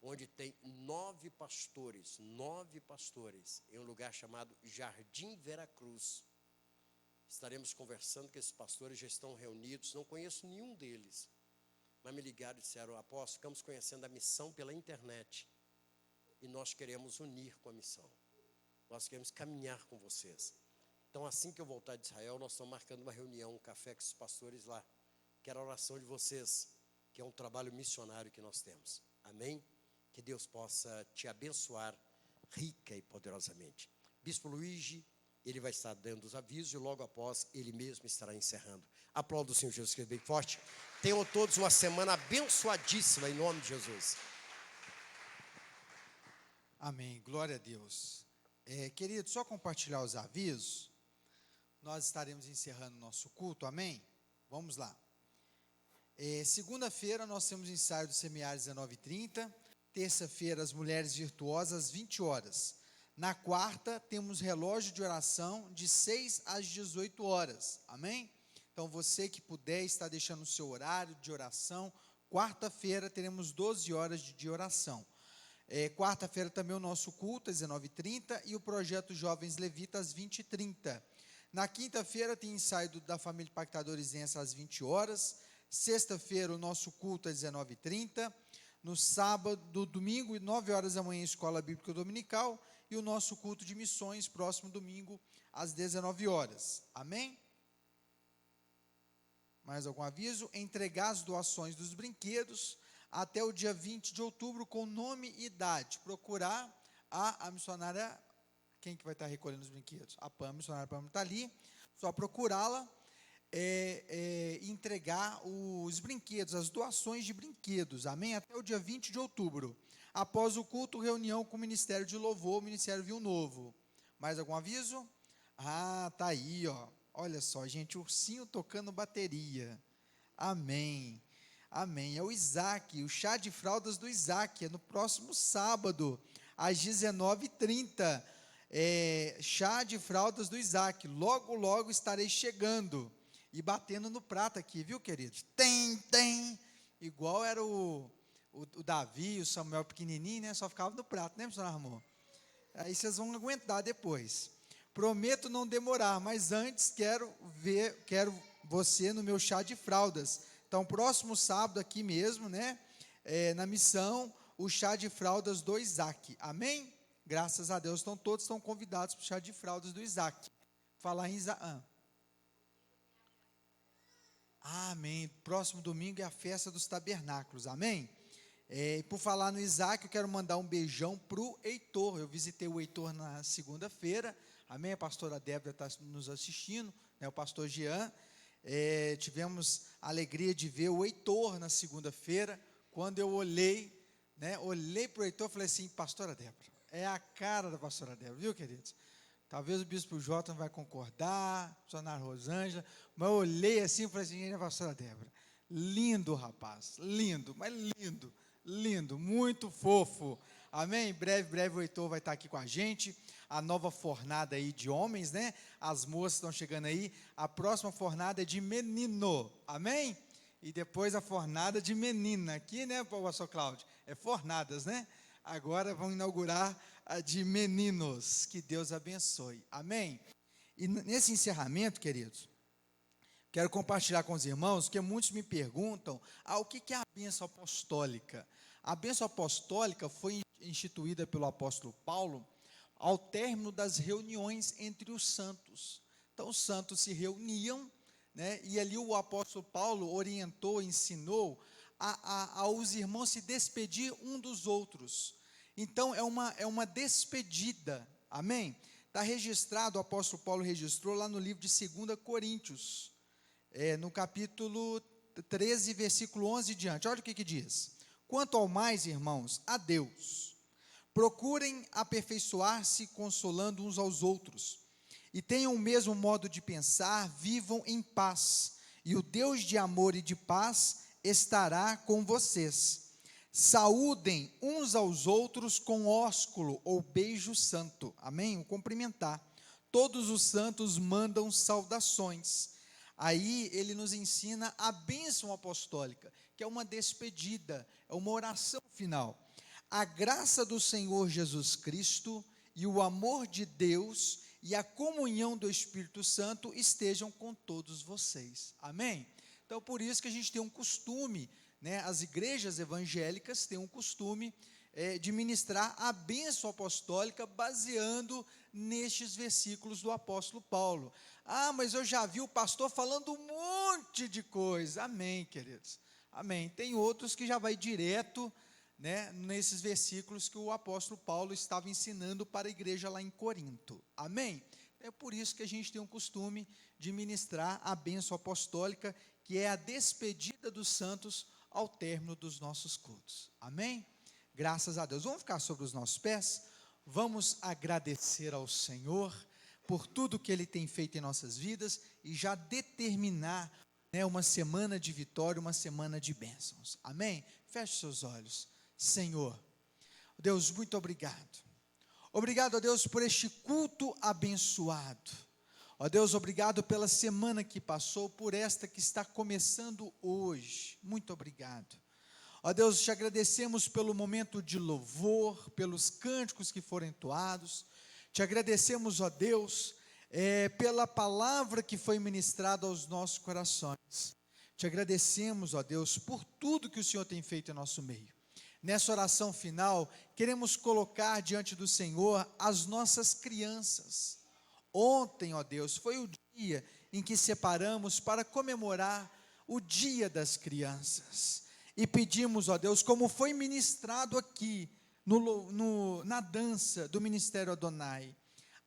onde tem 9 pastores, em um lugar chamado Jardim Veracruz. Estaremos conversando com esses pastores, já estão reunidos, não conheço nenhum deles, mas me ligaram e disseram: apóstolo, ficamos conhecendo a missão pela internet, e nós queremos unir com a missão, nós queremos caminhar com vocês. Então, assim que eu voltar de Israel, nós estamos marcando uma reunião, um café com os pastores lá. Quero a oração de vocês, que é um trabalho missionário que nós temos. Amém? Que Deus possa te abençoar rica e poderosamente. Bispo Luiz, ele vai estar dando os avisos e logo após ele mesmo estará encerrando. Aplauda o Senhor Jesus Cristo bem forte. Tenham todos uma semana abençoadíssima em nome de Jesus. Amém, glória a Deus. Querido, só compartilhar os avisos. Nós estaremos encerrando nosso culto, amém? Vamos lá. Segunda-feira nós temos ensaio do semiário às 19h30. Terça-feira, as mulheres virtuosas às 20 horas. Na quarta, temos relógio de oração de 6 às 18 horas, amém? Então, você que puder estar deixando o seu horário de oração, quarta-feira teremos 12 horas de oração. Quarta-feira também o nosso culto às 19h30 e o projeto Jovens Levitas às 20h30. Na quinta-feira tem ensaio da família Impactadores às 20 horas. Sexta-feira o nosso culto às 19h30. No sábado, domingo, 9 horas da manhã, Escola Bíblica Dominical. E o nosso culto de missões, próximo domingo, às 19 horas. Amém? Mais algum aviso? Entregar as doações dos brinquedos até o dia 20 de outubro com nome e idade. Procurar a missionária, quem que vai estar recolhendo os brinquedos? A Pam, a missionária Pam está ali. Só procurá-la, entregar os brinquedos, as doações de brinquedos. Amém? Até o dia 20 de outubro. Após o culto, reunião com o Ministério de Louvor, o Ministério Viu Novo. Mais algum aviso? Tá aí, ó. Olha só, gente, ursinho tocando bateria. Amém. Amém. É o Isaac, o chá de fraldas do Isaac. É no próximo sábado, às 19h30. Chá de fraldas do Isaac. Logo, logo estarei chegando. E batendo no prato aqui, viu, queridos? Tem. Igual era o Davi, o Samuel pequenininho, né? Só ficava no prato, né, missionário Ramon? Aí vocês vão aguentar depois. Prometo não demorar, mas antes quero você no meu chá de fraldas. Então, próximo sábado aqui mesmo, né? Na missão, o chá de fraldas do Isaac. Amém? Graças a Deus, todos estão convidados para o chá de fraldas do Isaac. Falar em Isaac. Amém. Próximo domingo é a festa dos tabernáculos. Amém? Por falar no Isaac, eu quero mandar um beijão para o Heitor. Eu visitei o Heitor na segunda-feira. Amém? A pastora Débora está nos assistindo, né? O pastor Jean. Tivemos a alegria de ver o Heitor na segunda-feira. Quando eu olhei para o Heitor, falei assim: pastora Débora, é a cara da pastora Débora, viu, queridos? Talvez o bispo Jota não vai concordar, a missionária Rosângela, mas eu olhei assim e falei assim: gente, a pastora Débora, lindo rapaz, lindo, mas lindo, muito fofo. Amém? Breve o Heitor vai estar aqui com a gente. A nova fornada aí de homens, né? As moças estão chegando aí. A próxima fornada é de menino. Amém? E depois a fornada de menina. Aqui, né, pastor Cláudio? É fornadas, né? Agora vão inaugurar a de meninos. Que Deus abençoe. Amém? E nesse encerramento, queridos, quero compartilhar com os irmãos, que muitos me perguntam, o que é a bênção apostólica? A bênção apostólica foi instituída pelo apóstolo Paulo ao término das reuniões entre os santos. Então, os santos se reuniam, né, e ali o apóstolo Paulo orientou, ensinou aos irmãos se despedir um dos outros. Então, é uma despedida, amém? Está registrado, o apóstolo Paulo registrou lá no livro de 2 Coríntios, no capítulo 13, versículo 11 e diante. Olha o que diz: quanto ao mais, irmãos, a Deus, procurem aperfeiçoar-se consolando uns aos outros, e tenham o mesmo modo de pensar, vivam em paz, e o Deus de amor e de paz estará com vocês. Saúdem uns aos outros com ósculo ou beijo santo. Amém? O cumprimentar. Todos os santos mandam saudações. Aí ele nos ensina a bênção apostólica, que é uma despedida, é uma oração final. A graça do Senhor Jesus Cristo e o amor de Deus e a comunhão do Espírito Santo estejam com todos vocês. Amém? Então, por isso que a gente tem um costume, né, as igrejas evangélicas têm um costume de ministrar a bênção apostólica baseando nestes versículos do apóstolo Paulo. Mas eu já vi o pastor falando um monte de coisa. Amém, queridos? Amém. Tem outros que já vai direto, né, nesses versículos que o apóstolo Paulo estava ensinando para a igreja lá em Corinto. Amém? É por isso que a gente tem o costume de ministrar a bênção apostólica, que é a despedida dos santos ao término dos nossos cultos. Amém? Graças a Deus. Vamos ficar sobre os nossos pés? Vamos agradecer ao Senhor por tudo que Ele tem feito em nossas vidas e já determinar, né, uma semana de vitória, uma semana de bênçãos. Amém? Feche seus olhos. Senhor, Deus, muito obrigado. Obrigado, ó Deus, por este culto abençoado. Ó Deus, obrigado pela semana que passou, por esta que está começando hoje. Muito obrigado. Ó Deus, te agradecemos pelo momento de louvor, pelos cânticos que foram entoados. Te agradecemos, ó Deus, pela palavra que foi ministrada aos nossos corações. Te agradecemos, ó Deus, por tudo que o Senhor tem feito em nosso meio. Nessa oração final, queremos colocar diante do Senhor as nossas crianças. Ontem, ó Deus, foi o dia em que separamos para comemorar o Dia das Crianças. E pedimos, ó Deus, como foi ministrado aqui, na dança do Ministério Adonai,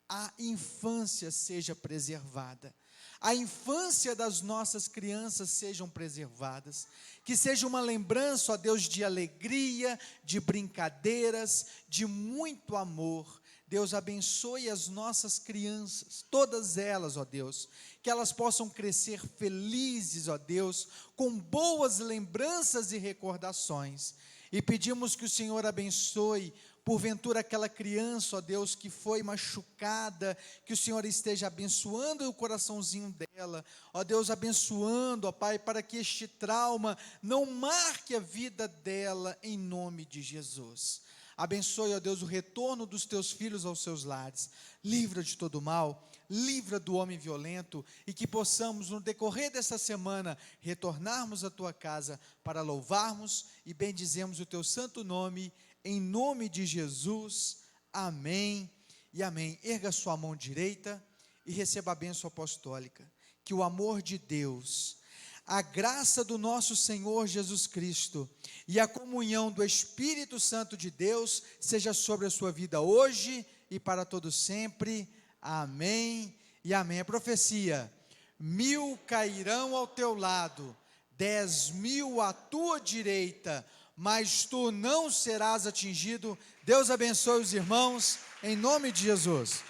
a infância seja preservada. A infância das nossas crianças sejam preservadas, que seja uma lembrança, ó Deus, de alegria, de brincadeiras, de muito amor. Deus, abençoe as nossas crianças, todas elas, ó Deus, que elas possam crescer felizes, ó Deus, com boas lembranças e recordações. E pedimos que o Senhor abençoe, porventura, aquela criança, ó Deus, que foi machucada, que o Senhor esteja abençoando o coraçãozinho dela, ó Deus, abençoando, ó Pai, para que este trauma não marque a vida dela, em nome de Jesus. Abençoe, ó Deus, o retorno dos teus filhos aos seus lares, livra de todo mal, livra do homem violento, e que possamos, no decorrer dessa semana, retornarmos à tua casa para louvarmos e bendizemos o teu santo nome, em nome de Jesus, amém e amém. Erga sua mão direita e receba a bênção apostólica. Que o amor de Deus, a graça do nosso Senhor Jesus Cristo e a comunhão do Espírito Santo de Deus seja sobre a sua vida hoje e para todo sempre. Amém e amém. A profecia: 1000 cairão ao teu lado, 10.000 à tua direita, mas tu não serás atingido. Deus abençoe os irmãos, em nome de Jesus.